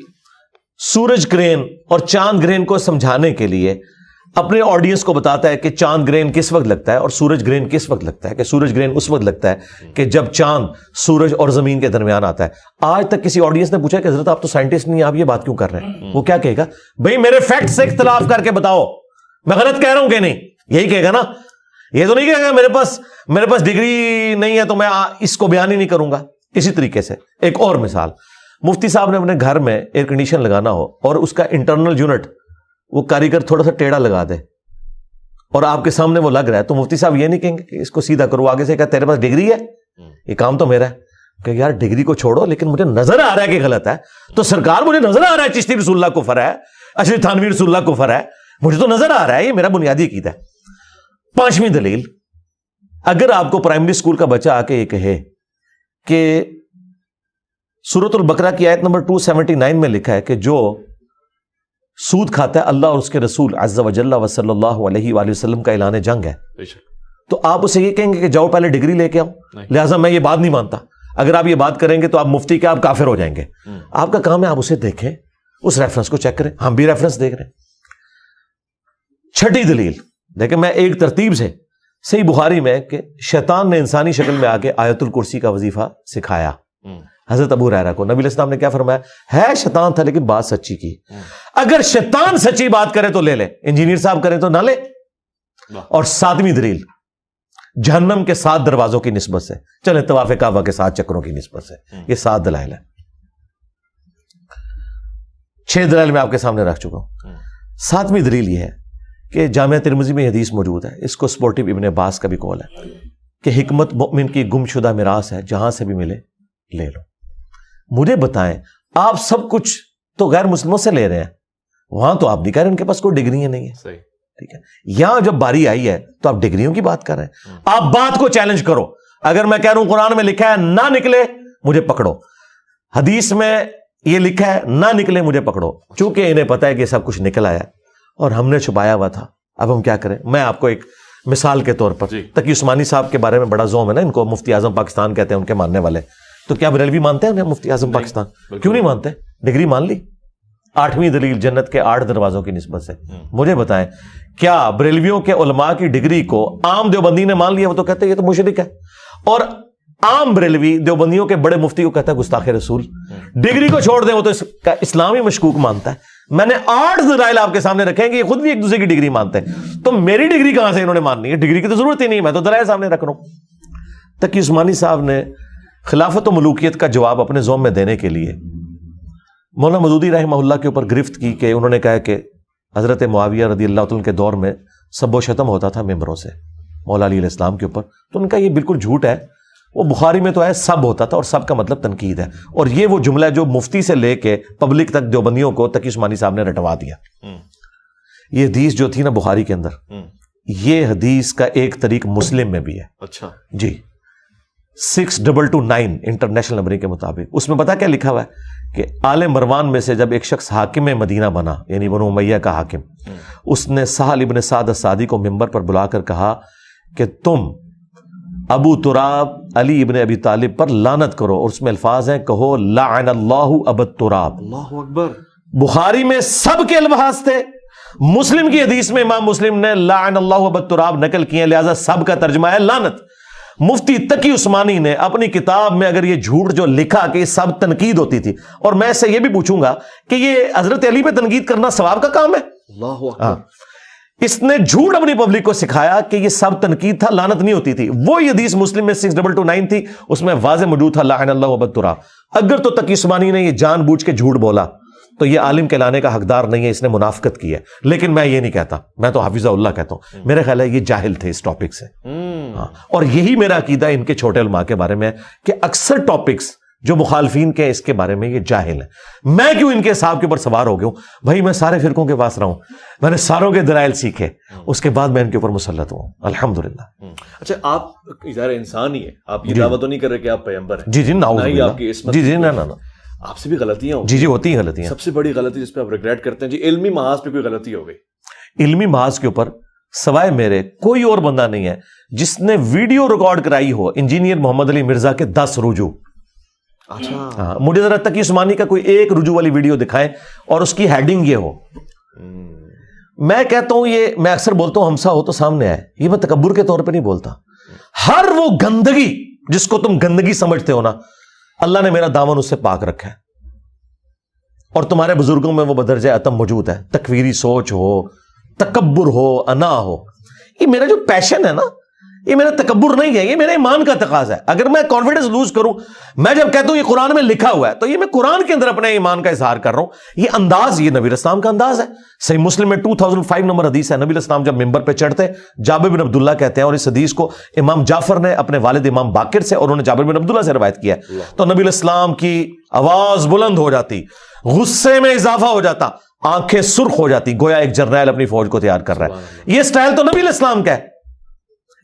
سورج گرہن اور چاند گرہن کو سمجھانے کے لیے اپنے آڈینس کو بتاتا ہے کہ چاند گرہن کس وقت لگتا ہے اور سورج گرہن کس وقت لگتا ہے, کہ سورج گرہن اس وقت لگتا ہے کہ جب چاند سورج اور زمین کے درمیان آتا ہے. آج تک کسی آڈینس نے پوچھا کہ حضرت آپ تو سائنٹسٹ نہیں, آپ یہ بات کیوں کر رہے ہیں؟ وہ کیا کہے گا؟ بھائی میرے فیکٹ سے اختلاف کر کے بتاؤ میں غلط کہہ رہا ہوں کہ نہیں, یہی کہے گا نا. یہ تو نہیں کہے گا میرے پاس ڈگری نہیں ہے تو میں اس کو بیان ہی نہیں کروں گا. اسی طریقے سے ایک اور مثال, مفتی صاحب نے اپنے گھر میں ایئر کنڈیشن لگانا ہو اور اس کا انٹرنل یونٹ وہ کاریگر تھوڑا سا ٹیڑھا لگا دے اور آپ کے سامنے وہ لگ رہا ہے, تو مفتی صاحب یہ نہیں کہیں گے کہ اس کو سیدھا کرو, آگے سے کہا تیرے پاس ڈگری ہے, یہ کام تو میرا ہے. کہ یار ڈگری کو چھوڑو, لیکن مجھے نظر آ رہا ہے کہ غلط ہے, تو سرکار مجھے نظر آ رہا ہے چشتی رسول اللہ کفر ہے, اشرف تھانوی رسول اللہ کفر ہے, مجھے تو نظر آ رہا ہے, یہ میرا بنیادی عقیدہ ہے. پانچویں دلیل, اگر آپ کو پرائمری اسکول کا بچہ آ کے یہ کہے کہ سورۃ البقرہ کی آیت نمبر 279 میں لکھا ہے کہ جو سود کھاتا ہے اللہ اور اس کے رسول عز و جل و صلی اللہ علیہ وآلہ وسلم کا اعلان جنگ ہے, تو آپ اسے یہ کہیں گے کہ جاؤ پہلے ڈگری لے کے آؤ, لہٰذا میں یہ بات نہیں مانتا. اگر آپ یہ بات کریں گے تو آپ مفتی کے آپ کافر ہو جائیں گے. آپ کا کام ہے آپ اسے دیکھیں, اس ریفرنس کو چیک کریں. ہم بھی ریفرنس دیکھ رہے ہیں. چھٹی دلیل دیکھیں, میں ایک ترتیب سے صحیح بخاری میں کہ شیطان نے انسانی شکل میں آ کے آیت الکرسی کا وظیفہ سکھایا حضرت ابو ہریرہ کو. نبی علیہ السلام نے کیا فرمایا؟ ہے شیطان تھا لیکن بات سچی کی. اگر شیطان سچی بات کرے تو لے لے, انجینئر صاحب کریں تو نہ لے. اور ساتویں دلیل جہنم کے 7 دروازوں کی نسبت سے, چلے طواف کعبہ کے 7 چکروں کی نسبت سے, یہ 7 دلائل ہیں. 6 دلائل میں آپ کے سامنے رکھ چکا ہوں. 7ویں دلیل یہ ہے کہ جامعہ ترمذی میں حدیث موجود ہے, اس کو سپورٹو ابن عباس کا بھی قول ہے کہ حکمت مؤمن کی گم شدہ میراث ہے, جہاں سے بھی ملے لے لو. مجھے بتائیں, آپ سب کچھ تو غیر مسلموں سے لے رہے ہیں, وہاں تو آپ نہیں کہہ رہے ان کے پاس کوئی ڈگری نہیں ہے. صحیح, ٹھیک ہے. یہاں جب باری آئی ہے تو آپ ڈگریوں کی بات کر رہے ہیں. آپ بات کو چیلنج کرو. اگر میں کہہ رہا ہوں قرآن میں لکھا ہے نہ نکلے مجھے پکڑو, حدیث میں یہ لکھا ہے نہ نکلے مجھے پکڑو. چونکہ انہیں پتا ہے کہ سب کچھ نکل آیا اور ہم نے چھپایا ہوا تھا, اب ہم کیا کریں. میں آپ کو ایک مثال کے طور پر, تقی عثمانی صاحب کے بارے میں بڑا زوم ہے نا, ان کو مفتی اعظم پاکستان کہتے ہیں ان کے ماننے والے. تو کیا بریلوی مانتے ہیں مفتی اعظم پاکستان؟ کیوں نہیں مانتے؟ ڈگری مان لی. 8ویں دلیل جنت کے 8 دروازوں کی نسبت سے. مجھے بتائیں کیا بریلویوں کے علماء کی ڈگری کو عام دیوبندی نے مان لیا؟ وہ تو کہتے ہیں یہ تو مشرک ہے. اور عام بریلوی دیوبندیوں کے بڑے مفتی کو کہتا ہے گستاخ رسول. ڈگری کو چھوڑ دیں, وہ تو اس کا اسلامی مشکوک مانتا ہے. میں نے 8 دلائل آپ کے سامنے رکھیں گے, یہ خود بھی ایک دوسرے کی ڈگری مانتے ہیں. تو میری ڈگری کہاں سے انہوں نے ماننی ہے؟ ڈگری کی تو ضرورت ہی نہیں, میں تو دلائل سامنے رکھ رہا ہوں. تقی عثمانی صاحب نے خلافت و ملوکیت کا جواب اپنے زوم میں دینے کے لیے مولانا مودودی رحمہ اللہ کے اوپر گرفت کی کہ انہوں نے کہا کہ حضرت معاویہ رضی اللہ عنہ کے دور میں سب و شتم ہوتا تھا ممبروں سے مولا علی علیہ السلام کے اوپر. تو ان کا یہ بالکل جھوٹ ہے. وہ بخاری میں تو ہے سب ہوتا تھا, اور سب کا مطلب تنقید ہے. اور یہ وہ جملہ ہے جو مفتی سے لے کے پبلک تک دیوبندیوں کو تقی عثمانی صاحب نے رٹوا دیا. یہ حدیث جو تھی نا بخاری کے اندر, یہ حدیث کا ایک طریق مسلم میں بھی ہے. اچھا جی, 6229 انٹرنیشنل نمبرنگ کے مطابق. اس میں پتا کیا لکھا ہوا ہے کہ آل مروان میں سے جب ایک شخص حاکم مدینہ بنا, یعنی بنو امیہ کا حاکم, اس نے سہل ابن سعد الساعدی کو ممبر پر بلا کر کہا کہ تم ابو تراب علی ابن ابی طالب پر لعنت کرو, اور اس میں الفاظ ہیں کہو لعن اللہ ابا تراب. اللہ اکبر. بخاری میں سب کے الفاظ تھے, مسلم کی حدیث میں امام مسلم نے لعن اللہ ابا تراب نقل کیے, لہذا سب کا ترجمہ ہے لعنت. مفتی تقی عثمانی نے اپنی کتاب میں اگر یہ جھوٹ جو لکھا کہ یہ سب تنقید ہوتی تھی, اور میں سے یہ بھی پوچھوں گا کہ یہ حضرت علی پہ تنقید کرنا ثواب کا کام ہے؟ اللہ اکبر. اس نے جھوٹ اپنی پبلک کو سکھایا کہ یہ سب تنقید تھا, لعنت نہیں ہوتی تھی. وہ حدیث مسلم میں 6229 تھی, اس میں واضح موجود تھا لعن اللہ ابا تراب. اگر تو تقی عثمانی نے یہ جان بوجھ کے جھوٹ بولا تو یہ عالم کہلانے کا حقدار نہیں ہے, اس نے منافقت کی ہے. لیکن میں یہ نہیں کہتا, میں تو حافظ اللہ کہتا ہوں. میرا خیال ہے یہ جاہل تھے اس ٹاپک سے. اور یہی میرا عقیدہ ان کے چھوٹے علماء کے بارے میں ہے کہ اکثر ٹاپکس جو مخالفین کے اس کے بارے میں یہ جاہل ہیں. میں کیوں ان کے حساب کے اوپر سوار ہو گیا ہوں؟ بھائی میں سارے فرقوں کے پاس رہا ہوں, میں نے ساروں کے دلائل سیکھے, اس کے بعد میں ان کے اوپر مسلط ہوں الحمدللہ. اچھا, آپ ظاہر انسان ہی ہے, آپ یہ دعویٰ تو نہیں کر رہے کہ آپ پیغمبر ہیں. جی جی, نعوذ باللہ. آپ کی عصمت. جی جی, نہ آپ سے بھی غلطیاں ہوں. جی جی, ہوتی ہیں غلطیاں. سب سے بڑی غلطی جس پہ آپ ریگریٹ کرتے ہیں جی, علمی محاذ پہ کوئی غلطی ہو گئی؟ علمی محاذ کے اوپر سوائے میرے کوئی اور بندہ نہیں ہے جس نے ویڈیو ریکارڈ کرائی ہو انجینئر محمد علی مرزا کے 10 رجوع. اچھا, مجھے ذرا تقی عثمانی کا کوئی ایک رجوع والی ویڈیو دکھائیں اور اس کی ہیڈنگ یہ ہو میں کہتا ہوں یہ میں اکثر بولتا ہوں ہمسا ہو تو سامنے آئے, یہ میں تکبر کے طور پہ نہیں بولتا. ہر وہ گندگی جس کو تم گندگی سمجھتے ہو نا, اللہ نے میرا دامن اس سے پاک رکھا ہے, اور تمہارے بزرگوں میں وہ بدرجہ اتم موجود ہے. تکویری سوچ ہو, تکبر ہو, انا ہو, یہ میرا جو پیشن ہے نا, یہ میرا تکبر نہیں ہے, یہ میرے ایمان کا تقاضا ہے. اگر میں کانفیڈنس لوز کروں, میں جب کہتا ہوں یہ قرآن میں لکھا ہوا ہے, تو یہ میں قرآن کے اندر اپنے ایمان کا اظہار کر رہا ہوں. یہ انداز, یہ نبی اسلام کا انداز ہے. صحیح مسلم میں 2005 نمبر حدیث ہے, نبی اسلام جب ممبر پہ چڑھتے, جابر بن عبداللہ کہتے ہیں, اور اس حدیث کو امام جعفر نے اپنے والد امام باقر سے, اور انہوں نے جابر بن عبداللہ سے روایت کیا ہے, تو نبی اسلام کی آواز بلند ہو جاتی, غصے میں اضافہ ہو جاتا, آنکھیں سرخ ہو جاتی, گویا ایک جرنیل اپنی فوج کو تیار کر رہا ہے. یہ سٹائل تو نبی اسلام کا ہے,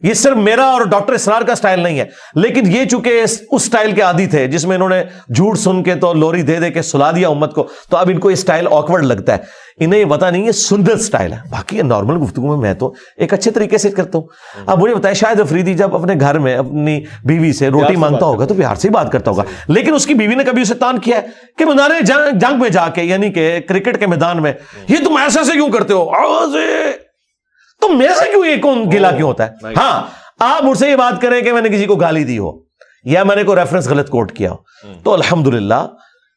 یہ صرف میرا اور ڈاکٹر اسرار کا سٹائل نہیں ہے. لیکن یہ چونکہ اس سٹائل کے عادی تھے جس میں انہوں نے جھوٹ سن کے تو لوری دے دے کے سلا دیا امت کو, تو اب ان کو یہ سٹائل آکورڈ لگتا ہے. انہیں یہ پتا نہیں, یہ سندر سٹائل ہے. باقی نارمل گفتگو میں تو ایک اچھے طریقے سے کرتا ہوں. اب مجھے بتائیں, شاید افریدی جب اپنے گھر میں اپنی بیوی سے روٹی مانگتا ہوگا تو پیار سے ہی بات کرتا ہوگا, لیکن اس کی بیوی نے کبھی اسے تان کیا ہے کہ میدان جنگ میں جا کے, یعنی کہ کرکٹ کے میدان میں, یہ تم ایسا سے کیوں کرتے ہو, تو میرے سے کیوں, یہ کون گلا کیوں ہوتا ہے؟ ہاں, آپ مجھ سے یہ بات کریں کہ میں نے کسی کو گالی دی ہو یا میں نے کوئی ریفرنس غلط کوٹ کیا ہو, تو الحمدللہ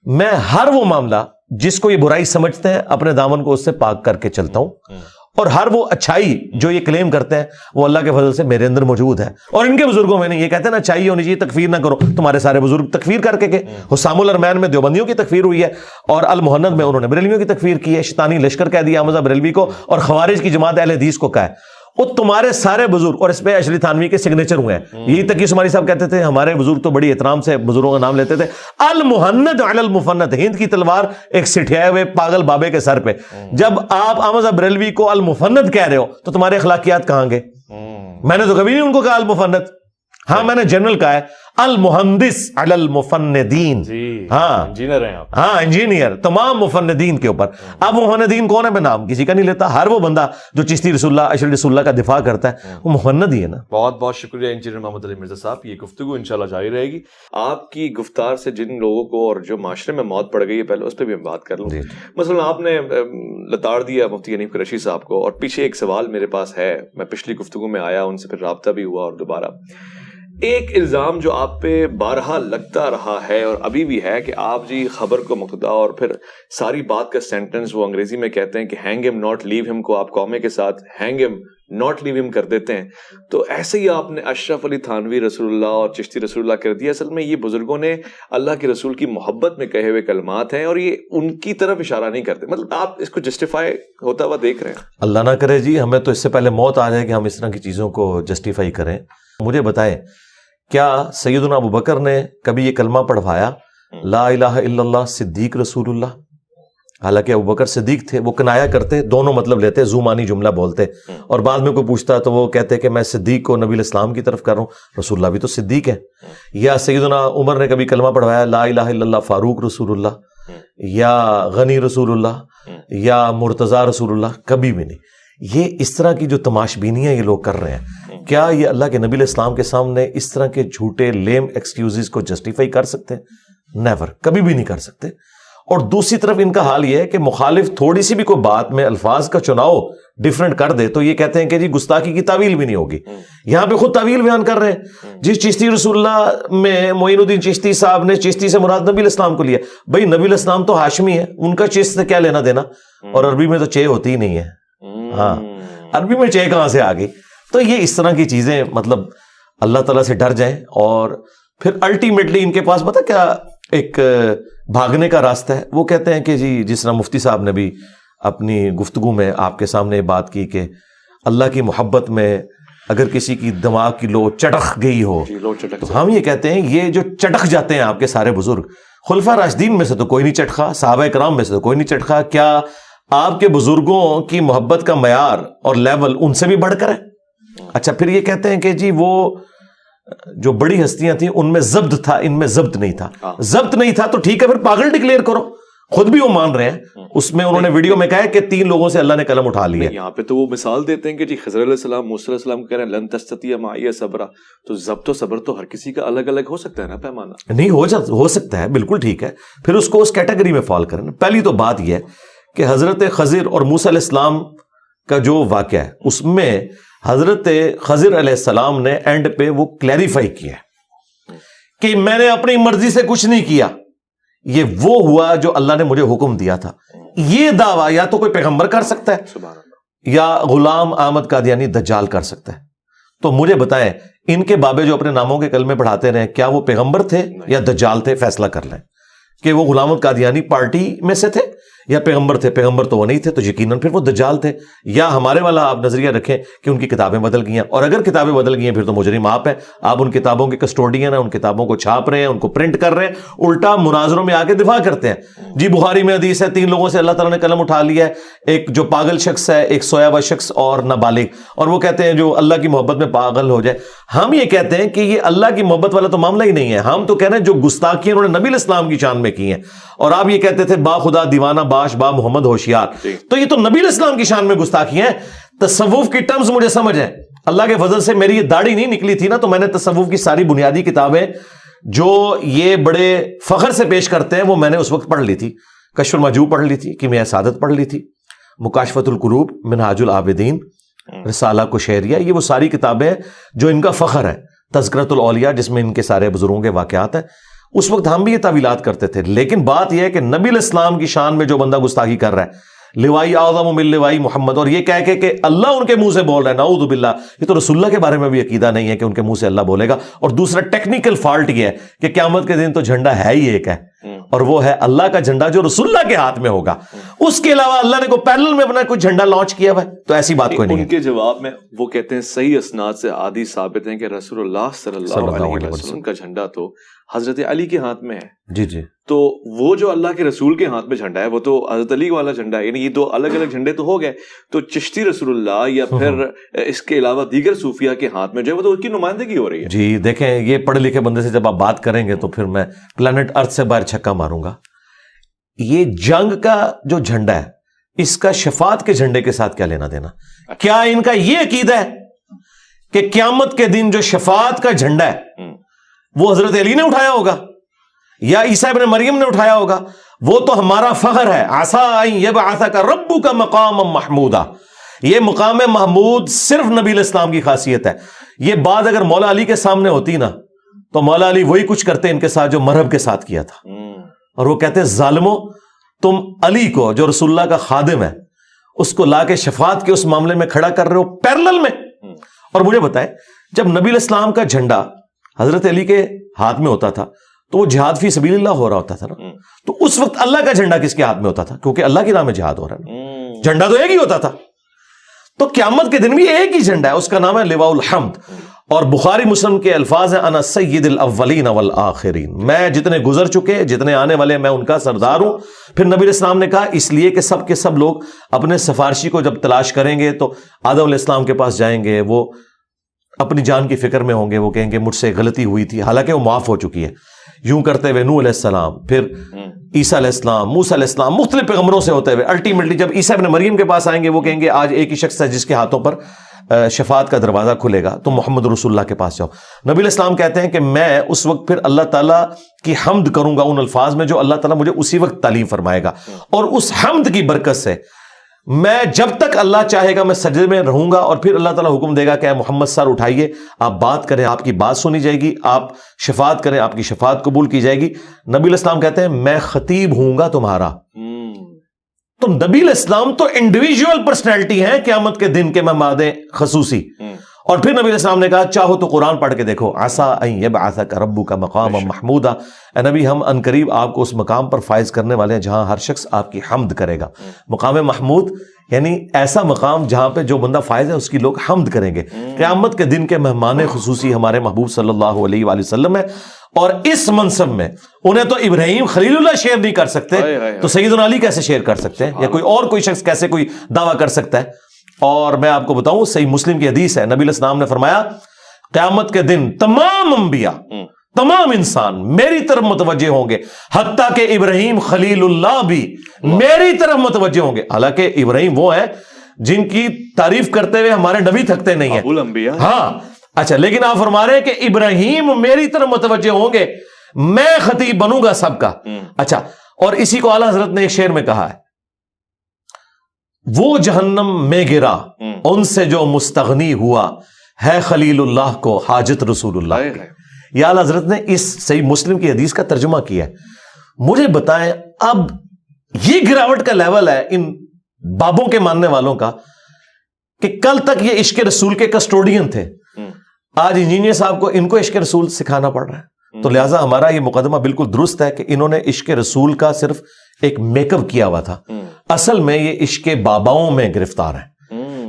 میں ہر وہ معاملہ جس کو یہ برائی سمجھتے ہیں اپنے دامن کو اس سے پاک کر کے چلتا ہوں, اور ہر وہ اچھائی جو یہ کلیم کرتے ہیں وہ اللہ کے فضل سے میرے اندر موجود ہے. اور ان کے بزرگوں میں نہیں, یہ کہتے ہیں نا اچھائی ہونی چاہیے, تکفیر نہ کرو. تمہارے سارے بزرگ تکفیر کر کے گئے. حسام الارمین میں دیوبندیوں کی تکفیر ہوئی ہے, اور المہند میں انہوں نے بریلویوں کی تکفیر کی ہے, شیطانی لشکر کہہ دیا احمد بریلوی کو, اور خوارج کی جماعت اہل حدیث کو کہا ہے. وہ تمہارے سارے بزرگ, اور اس پہ اشری تھانوی کے سگنیچر ہوئے ہیں. یہی تقی عثمانی صاحب کہتے تھے ہمارے بزرگ تو بڑی احترام سے بزرگوں کا نام لیتے تھے, المہند علی المفند, ہند کی تلوار ایک سٹھیائے ہوئے پاگل بابے کے سر پہ. جب آپ احمد بریلوی کو المفند کہہ رہے ہو تو تمہارے اخلاقیات کہاں گئے؟ میں نے تو کبھی نہیں ان کو کہا المفند. ہاں, میں نے جنرل کہا ہے المہندس علی المفندین. ہاں انجینئر ہیں آپ. ہاں انجینئر, تمام مفندین کے اوپر. اب مفندین کون ہے, میں نام کسی کا نہیں لیتا. ہر وہ بندہ جو چشتی رسول اللہ, اشرف رسول اللہ کا دفاع کرتا ہے وہ مفند ہی ہے نا. بہت بہت شکریہ انجینئر محمد علی مرزا صاحب. یہ گفتگو انشاءاللہ جاری رہے گی. آپ کی گفتار سے جن لوگوں کو اور جو معاشرے میں موت پڑ گئی ہے, پہلے اس پہ بھی ہم بات کر لوں. مثلا آپ نے لتاڑ دیا مفتی حنیف قریشی صاحب کو, اور پیچھے ایک سوال میرے پاس ہے, میں پچھلی گفتگو میں آیا, ان سے پھر رابطہ بھی ہوا, اور دوبارہ ایک الزام جو آپ پہ بارہا لگتا رہا ہے اور ابھی بھی ہے کہ آپ جی خبر کو مقتدا, اور پھر ساری بات کا سینٹنس وہ انگریزی میں کہتے ہیں کہ ہینگ ہم ناٹ لیو ہم کو آپ قومے کے ساتھ ہینگ ہم ناٹ لیو ہم کر دیتے ہیں. تو ایسے ہی آپ نے اشرف علی تھانوی رسول اللہ اور چشتی رسول اللہ کر دیا. اصل میں یہ بزرگوں نے اللہ کے رسول کی محبت میں کہے ہوئے کلمات ہیں, اور یہ ان کی طرف اشارہ نہیں کرتے. مطلب آپ اس کو جسٹیفائی ہوتا ہوا دیکھ رہے ہیں؟ اللہ نہ کرے جی, ہمیں تو اس سے پہلے موت آ جائے کہ ہم اس طرح کی چیزوں کو جسٹیفائی کریں. مجھے بتائیں, کیا سیدنا ابو بکر نے کبھی یہ کلمہ پڑھوایا لا الہ الا اللہ صدیق رسول اللہ؟ حالانکہ ابو بکر صدیق تھے, وہ کنایا کرتے, دونوں مطلب لیتے, زومانی جملہ بولتے, اور بعد میں کوئی پوچھتا تو وہ کہتے کہ میں صدیق کو نبی الاسلام کی طرف کر رہا ہوں, رسول اللہ بھی تو صدیق ہے. یا سیدنا عمر نے کبھی کلمہ پڑھوایا لا الہ الا اللہ فاروق رسول اللہ, یا غنی رسول اللہ, یا مرتضی رسول اللہ؟ کبھی بھی نہیں. یہ اس طرح کی جو تماش بینیاں یہ لوگ کر رہے ہیں, کیا یہ اللہ کے نبی الاسلام کے سامنے اس طرح کے جھوٹے لیم ایکسکیوزز کو جسٹیفائی کر سکتے ہیں؟ نیور, کبھی بھی نہیں کر سکتے. اور دوسری طرف ان کا حال یہ ہے کہ مخالف تھوڑی سی بھی کوئی بات میں الفاظ کا چناؤ ڈیفرنٹ کر دے تو یہ کہتے ہیں کہ جی گستاخی کی تعویل بھی نہیں ہوگی. یہاں پہ خود تعویل بیان کر رہے ہیں. جس چشتی رسول اللہ میں معین الدین چشتی صاحب نے چشتی سے مراد نبی الاسلام کو لیا. بھائی نبی الاسلام تو ہاشمی ہے, ان کا چشت سے کیا لینا دینا؟ اور عربی میں تو چے ہوتی ہی نہیں ہے. ہاں, عربی میں چے کہاں سے آ گئی؟ تو یہ اس طرح کی چیزیں, مطلب اللہ تعالیٰ سے ڈر جائیں. اور پھر الٹیمیٹلی ان کے پاس پتہ کیا ایک بھاگنے کا راستہ ہے. وہ کہتے ہیں کہ جی جس طرح مفتی صاحب نے بھی اپنی گفتگو میں آپ کے سامنے بات کی کہ اللہ کی محبت میں اگر کسی کی دماغ کی لو چٹک گئی ہو, تو ہم یہ کہتے ہیں یہ جو چٹک جاتے ہیں آپ کے سارے بزرگ, خلفاء راشدین میں سے تو کوئی نہیں چٹکا, صحابہ کرام میں سے تو کوئی نہیں چٹکا. کیا آپ کے بزرگوں کی محبت کا معیار اور لیول ان سے بھی بڑھ کر ہے؟ اچھا, پھر یہ کہتے ہیں کہ جی وہ جو بڑی ہستیاں تھیں ان میں ضبط تھا, ان میں ضبط نہیں تھا. ضبط نہیں تھا تو ٹھیک ہے, پھر پاگل ڈکلیئر کرو. خود بھی وہ مان رہے ہیں. اس میں انہوں نے ویڈیو میں کہا ہے کہ 3 لوگوں سے اللہ نے قلم اٹھا لیا. یہاں پہ تو وہ مثال دیتے ہیں کہ جی خضر علیہ السلام موسیٰ علیہ السلام کہہ رہے ہیں لن تستطیع معی صبرا. تو ضبط و صبر تو ہر کسی کا الگ الگ ہو سکتا ہے نا, پیمانہ نہیں ہو سکتا ہے, بالکل ٹھیک ہے. پھر اس کو اس کیٹیگری میں فال کریں. پہلی تو بات یہ ہے کہ حضرت خضر اور موسیٰ علیہ السلام کا جو واقعہ ہے اس میں حضرت خضر علیہ السلام نے اینڈ پہ وہ کلیریفائی کیا کہ میں نے اپنی مرضی سے کچھ نہیں کیا، یہ وہ ہوا جو اللہ نے مجھے حکم دیا تھا. یہ دعویٰ یا تو کوئی پیغمبر کر سکتا ہے یا غلام احمد قادیانی دجال کر سکتا ہے. تو مجھے بتائیں ان کے بابے جو اپنے ناموں کے کلمے پڑھاتے رہے، کیا وہ پیغمبر تھے یا دجال تھے؟ فیصلہ کر لیں کہ وہ غلام احمد قادیانی پارٹی میں سے تھے یا پیغمبر تھے. پیغمبر تو وہ نہیں تھے، تو یقیناً پھر وہ دجال تھے. یا ہمارے والا آپ نظریہ رکھیں کہ ان کی کتابیں بدل گئی ہیں، اور اگر کتابیں بدل گئی ہیں پھر تو مجرم آپ ہیں. آپ ان کتابوں کے کسٹوڈین ہیں، ان کتابوں کو چھاپ رہے ہیں، ان کو پرنٹ کر رہے ہیں، الٹا مناظروں میں آ کے دفاع کرتے ہیں. جی بخاری میں حدیث ہے 3 لوگوں سے اللہ تعالیٰ نے قلم اٹھا لیا ہے، ایک جو پاگل شخص ہے، ایک سویا ہوا شخص اور نابالغ. اور وہ کہتے ہیں جو اللہ کی محبت میں پاگل ہو جائے. ہم یہ کہتے ہیں کہ یہ اللہ کی محبت والا تو معاملہ ہی نہیں ہے. ہم تو کہہ رہے ہیں جو گستاخیاں انہوں نے نبی الاسلام کی شان میں کی ہیں، اور آپ یہ کہتے تھے با خدا دیوانہ باش با محمد ہوشیار، تو یہ تو نبی الاسلام کی شان میں گستاخیاں ہیں. تصوف کی ٹرمز مجھے سمجھ ہے، اللہ کے فضل سے میری یہ داڑھی نہیں نکلی تھی نا، تو میں نے تصوف کی ساری بنیادی کتابیں جو یہ بڑے فخر سے پیش کرتے ہیں وہ میں نے اس وقت پڑھ لی تھی. کشف المحجوب پڑھ لی تھی، کیمیاء سعادت پڑھ لی تھی، مکاشفۃ القروب، منہاج العابدین، رسالہ قشیریہ، یہ وہ ساری کتابیں ہیں جو ان کا فخر ہے. تذکرۃ الاولیاء جس میں ان کے سارے بزرگوں کے واقعات ہیں. اس وقت ہم بھی یہ تعویلات کرتے تھے، لیکن بات یہ ہے کہ نبی الاسلام کی شان میں جو بندہ گستاخی کر رہا ہے، لوائی اعظم من لوائی محمد، اور یہ کہہ کے کہ اللہ ان کے منہ سے بول رہا ہے، نعوذ باللہ، یہ تو رسول اللہ کے بارے میں بھی عقیدہ نہیں ہے کہ ان کے منہ سے اللہ بولے گا. اور دوسرا ٹیکنیکل فالٹ یہ ہے کہ قیامت کے دن تو جھنڈا ہے ہی ایک ہے، اور وہ ہے اللہ کا جھنڈا جو رسول اللہ کے ہاتھ میں ہوگا. اس کے علاوہ اللہ نے کوئی پیرلل میں اپنا کوئی جھنڈا لانچ کیا ہوا ہے؟ تو ایسی بات کوئی نہیں ہے. ان کے جواب میں وہ کہتے ہیں صحیح اسناد سے حدیث ثابت ہیں کہ رسول اللہ صلی اللہ علیہ وسلم کا جھنڈا تو حضرت علی کے ہاتھ میں ہے. جی جی. تو وہ جو اللہ کے رسول کے ہاتھ میں جھنڈا ہے وہ تو حضرت علی والا جھنڈا ہے، یعنی یہ 2 الگ الگ جھنڈے تو ہو گئے. تو چشتی رسول اللہ یا پھر اس کے علاوہ دیگر صوفیہ کے ہاتھ میں جو ہے وہ تو اس کی نمائندگی ہو رہی ہے. جی دیکھیں، یہ پڑھے لکھے بندے سے جب آپ بات کریں گے تو پھر میں پلانٹ ارتھ سے باہر چھکا ماروں گا. یہ جنگ کا جو جھنڈا ہے اس کا شفاعت کے جھنڈے کے ساتھ کیا لینا دینا؟ کیا ان کا یہ عقیدہ ہے کہ قیامت کے دن جو شفاعت کا جھنڈا ہے وہ حضرت علی نے اٹھایا ہوگا یا عیسیٰ ابن مریم نے اٹھایا ہوگا؟ وہ تو ہمارا فخر ہے. عسیٰ ان یبعثک ربک مقاما محمودا، یہ مقام محمود صرف نبی الاسلام کی خاصیت ہے. یہ بات اگر مولا علی کے سامنے ہوتی نا تو مولا علی وہی کچھ کرتے ان کے ساتھ جو مرہب کے ساتھ کیا تھا. اور وہ کہتے ہیں ظالمو، تم علی کو جو رسول اللہ کا خادم ہے اس کو لا کے شفاعت کے اس معاملے میں کھڑا کر رہے ہو پیرلل میں. اور مجھے بتائیں جب نبی الاسلام کا جھنڈا حضرت علی کے ہاتھ میں ہوتا تھا تو وہ جہاد فی سبیل اللہ ہو رہا ہوتا تھا نا، تو اس وقت اللہ کا جھنڈا کس کے ہاتھ میں ہوتا تھا؟ کیونکہ اللہ کی راہ میں جہاد ہو رہا ہے، جھنڈا تو ایک ہی ہوتا تھا. تو قیامت کے دن بھی ایک ہی جھنڈا ہے، اس کا نام ہے لواء الحمد. اور بخاری مسلم کے الفاظ ہیں انا سید الاولین والآخرین، میں جتنے گزر چکے جتنے آنے والے میں ان کا سردار ہوں. پھر نبی علیہ السلام نے کہا اس لیے کہ سب کے سب لوگ اپنے سفارشی کو جب تلاش کریں گے تو آدم علیہ السلام کے پاس جائیں گے، وہ اپنی جان کی فکر میں ہوں گے، وہ کہیں گے مجھ سے غلطی ہوئی تھی، حالانکہ وہ معاف ہو چکی ہے. یوں کرتے ہوئے نوح علیہ السلام، پھر عیسیٰ علیہ السلام، موسیٰ علیہ السلام، مختلف پیغمبروں سے ہوتے ہوئے الٹیمیٹلی جب عیسیٰ ابن مریم کے پاس آئیں گے وہ کہیں گے آج ایک ہی شخص ہے جس کے ہاتھوں پر شفاعت کا دروازہ کھلے گا، تو محمد رسول اللہ کے پاس جاؤ. نبی علیہ السلام کہتے ہیں کہ میں اس وقت پھر اللہ تعالیٰ کی حمد کروں گا ان الفاظ میں جو اللہ تعالیٰ مجھے اسی وقت تعلیم فرمائے گا. اور اس حمد کی برکت سے میں جب تک اللہ چاہے گا میں سجدے میں رہوں گا، اور پھر اللہ تعالیٰ حکم دے گا کہ اے محمد سر اٹھائیے، آپ بات کریں، آپ کی بات سنی جائے گی، آپ شفاعت کریں، آپ کی شفاعت قبول کی جائے گی. نبی علیہ السلام کہتے ہیں میں خطیب ہوں گا تمہارا. تو نبی علیہ السلام تو انڈیویجول پرسنالٹی ہیں قیامت کے دن کے مہمان خصوصی. اور پھر نبی علیہ السلام نے کہا چاہو تو قرآن پڑھ کے دیکھو، عسیٰ ان یبعثک ربک مقاما محمودا، اے نبی ہم عنقریب آپ کو اس مقام پر فائز کرنے والے ہیں جہاں ہر شخص آپ کی حمد کرے گا. مقام محمود یعنی ایسا مقام جہاں پہ جو بندہ فائز ہے اس کی لوگ حمد کریں گے. قیامت کے دن کے مہمان خصوصی ہمارے محبوب صلی اللہ علیہ وآلہ وسلم ہے. اور اس منصب میں انہیں تو ابراہیم خلیل اللہ شیئر نہیں کر سکتے، تو سیدنا علی کیسے شیئر کر سکتے ہیں، یا کوئی اور کوئی شخص کیسے کوئی دعویٰ کر سکتا ہے؟ اور میں آپ کو بتاؤں صحیح مسلم کی حدیث ہے، نبی علیہ السلام نے فرمایا قیامت کے دن تمام انبیاء، تمام انسان میری طرف متوجہ ہوں گے، حتیٰ کہ ابراہیم خلیل اللہ بھی میری طرف متوجہ ہوں گے. حالانکہ ابراہیم وہ ہیں جن کی تعریف کرتے ہوئے ہمارے نبی تھکتے نہیں ہیں. ہاں اچھا، لیکن آپ فرما رہے ہیں کہ ابراہیم میری طرف متوجہ ہوں گے، میں خطیب بنوں گا سب کا. اچھا، اور اسی کو اعلیٰ حضرت نے ایک شعر میں کہا ہے وہ جہنم میں گرا ان سے جو مستغنی ہوا ہے خلیل اللہ کو حاجت رسول اللہ کی. یا اعلیٰ حضرت نے اس صحیح مسلم کی حدیث کا ترجمہ کیا ہے. مجھے بتائیں اب یہ گراوٹ کا لیول ہے ان بابوں کے ماننے والوں کا کہ کل تک یہ عشق رسول کے کسٹوڈین تھے, آج انجینئر صاحب کو ان کو عشق رسول سکھانا پڑ رہا ہے. تو لہٰذا ہمارا یہ مقدمہ بالکل درست ہے کہ انہوں نے عشق رسول کا صرف ایک میک اپ کیا ہوا تھا, اصل میں یہ عشق باباؤں میں گرفتار ہیں.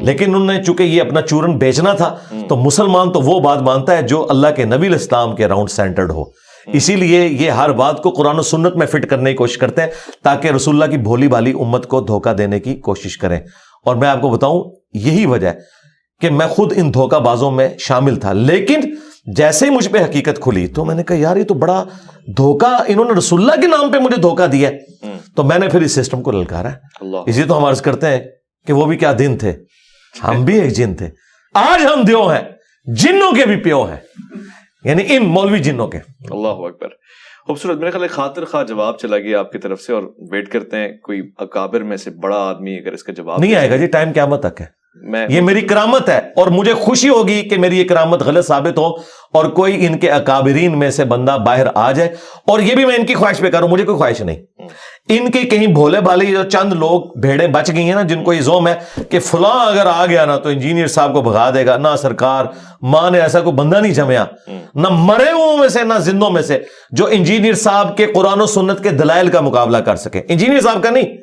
لیکن انہوں نے چونکہ یہ اپنا چورن بیچنا تھا تو مسلمان تو وہ بات مانتا ہے جو اللہ کے نبی علیہ السلام کے راؤنڈ سینٹرڈ ہو. اسی لیے یہ ہر بات کو قرآن و سنت میں فٹ کرنے کی کوشش کرتے ہیں تاکہ رسول اللہ کی بھولی بھالی امت کو دھوکہ دینے کی کوشش کریں. اور میں آپ کو بتاؤں یہی وجہ ہے کہ میں خود ان دھوکہ بازوں میں شامل تھا, لیکن جیسے ہی مجھ پہ حقیقت کھلی تو میں نے کہا یار یہ تو بڑا دھوکہ, انہوں نے رسول اللہ کے نام پہ مجھے دھوکہ دیا ہے. تو میں نے پھر اس سسٹم کو للکارا ہے. اسی تو ہم عرض کرتے ہیں کہ وہ بھی کیا دن تھے, ہم بھی ایک جن تھے, آج ہم دیو ہیں, جنوں کے بھی پیو ہیں, یعنی ان مولوی جنوں کے. اللہ اکبر. خوبصورت. میرے خیال خاطر خواہ جواب چلا گیا آپ کی طرف سے, اور ویٹ کرتے ہیں کوئی اکابر میں سے بڑا آدمی اگر اس کا جواب نہیں آئے گا جی, ٹائم قیامت تک ہے. یہ میری کرامت ہے اور مجھے خوشی ہوگی کہ میری یہ کرامت غلط ثابت ہو اور کوئی ان کے اکابرین میں سے بندہ باہر آ جائے. اور یہ بھی میں ان کی خواہش پہ کروں, مجھے کوئی خواہش نہیں. ان کے کہیں بھولے بھالے جو چند لوگ بھیڑیں بچ گئی ہیں نا, جن کو یہ زوم ہے کہ فلاں اگر آ گیا نا تو انجینئر صاحب کو بھگا دے گا. نہ سرکار, ماں نے ایسا کوئی بندہ نہیں جمیا, نہ مرے ہوئے میں سے نہ زندوں میں سے, جو انجینئر صاحب کے قرآن و سنت کے دلائل کا مقابلہ کر سکے. انجینئر صاحب کا نہیں,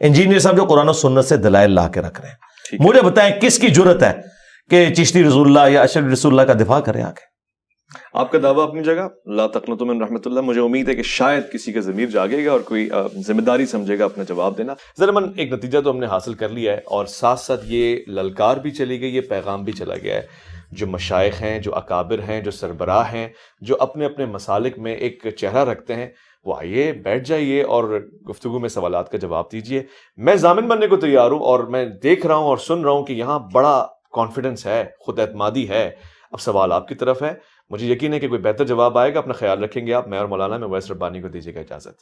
انجینئر صاحب جو قرآن و سنت سے دلائل لا کے رکھ رہے ہیں. مجھے بتائیں کس کی جرت ہے کہ چشتی رسول اللہ یا اشرف رسول اللہ کا دفاع کرے آگے. آپ کا دعویٰ اپنی جگہ, لا تقنطوا من رحمت اللہ. مجھے امید ہے کہ شاید کسی کا ضمیر جاگے گا اور کوئی ذمہ داری سمجھے گا اپنا جواب دینا. ضرور ایک نتیجہ تو ہم نے حاصل کر لیا ہے, اور ساتھ ساتھ یہ للکار بھی چلی گئی, یہ پیغام بھی چلا گیا ہے. جو مشائخ ہیں, جو اکابر ہیں, جو سربراہ ہیں, جو اپنے اپنے مسالک میں ایک چہرہ رکھتے ہیں, وہ آئیے بیٹھ جائیے اور گفتگو میں سوالات کا جواب دیجیے. میں ضامن بننے کو تیار ہوں, اور میں دیکھ رہا ہوں اور سن رہا ہوں کہ یہاں بڑا کانفیڈنس ہے, خود اعتمادی ہے. اب سوال آپ کی طرف ہے, مجھے یقین ہے کہ کوئی بہتر جواب آئے گا. اپنا خیال رکھیں گے آپ. میں اور مولانا میں ویس ربانی کو دیجیے گا اجازت.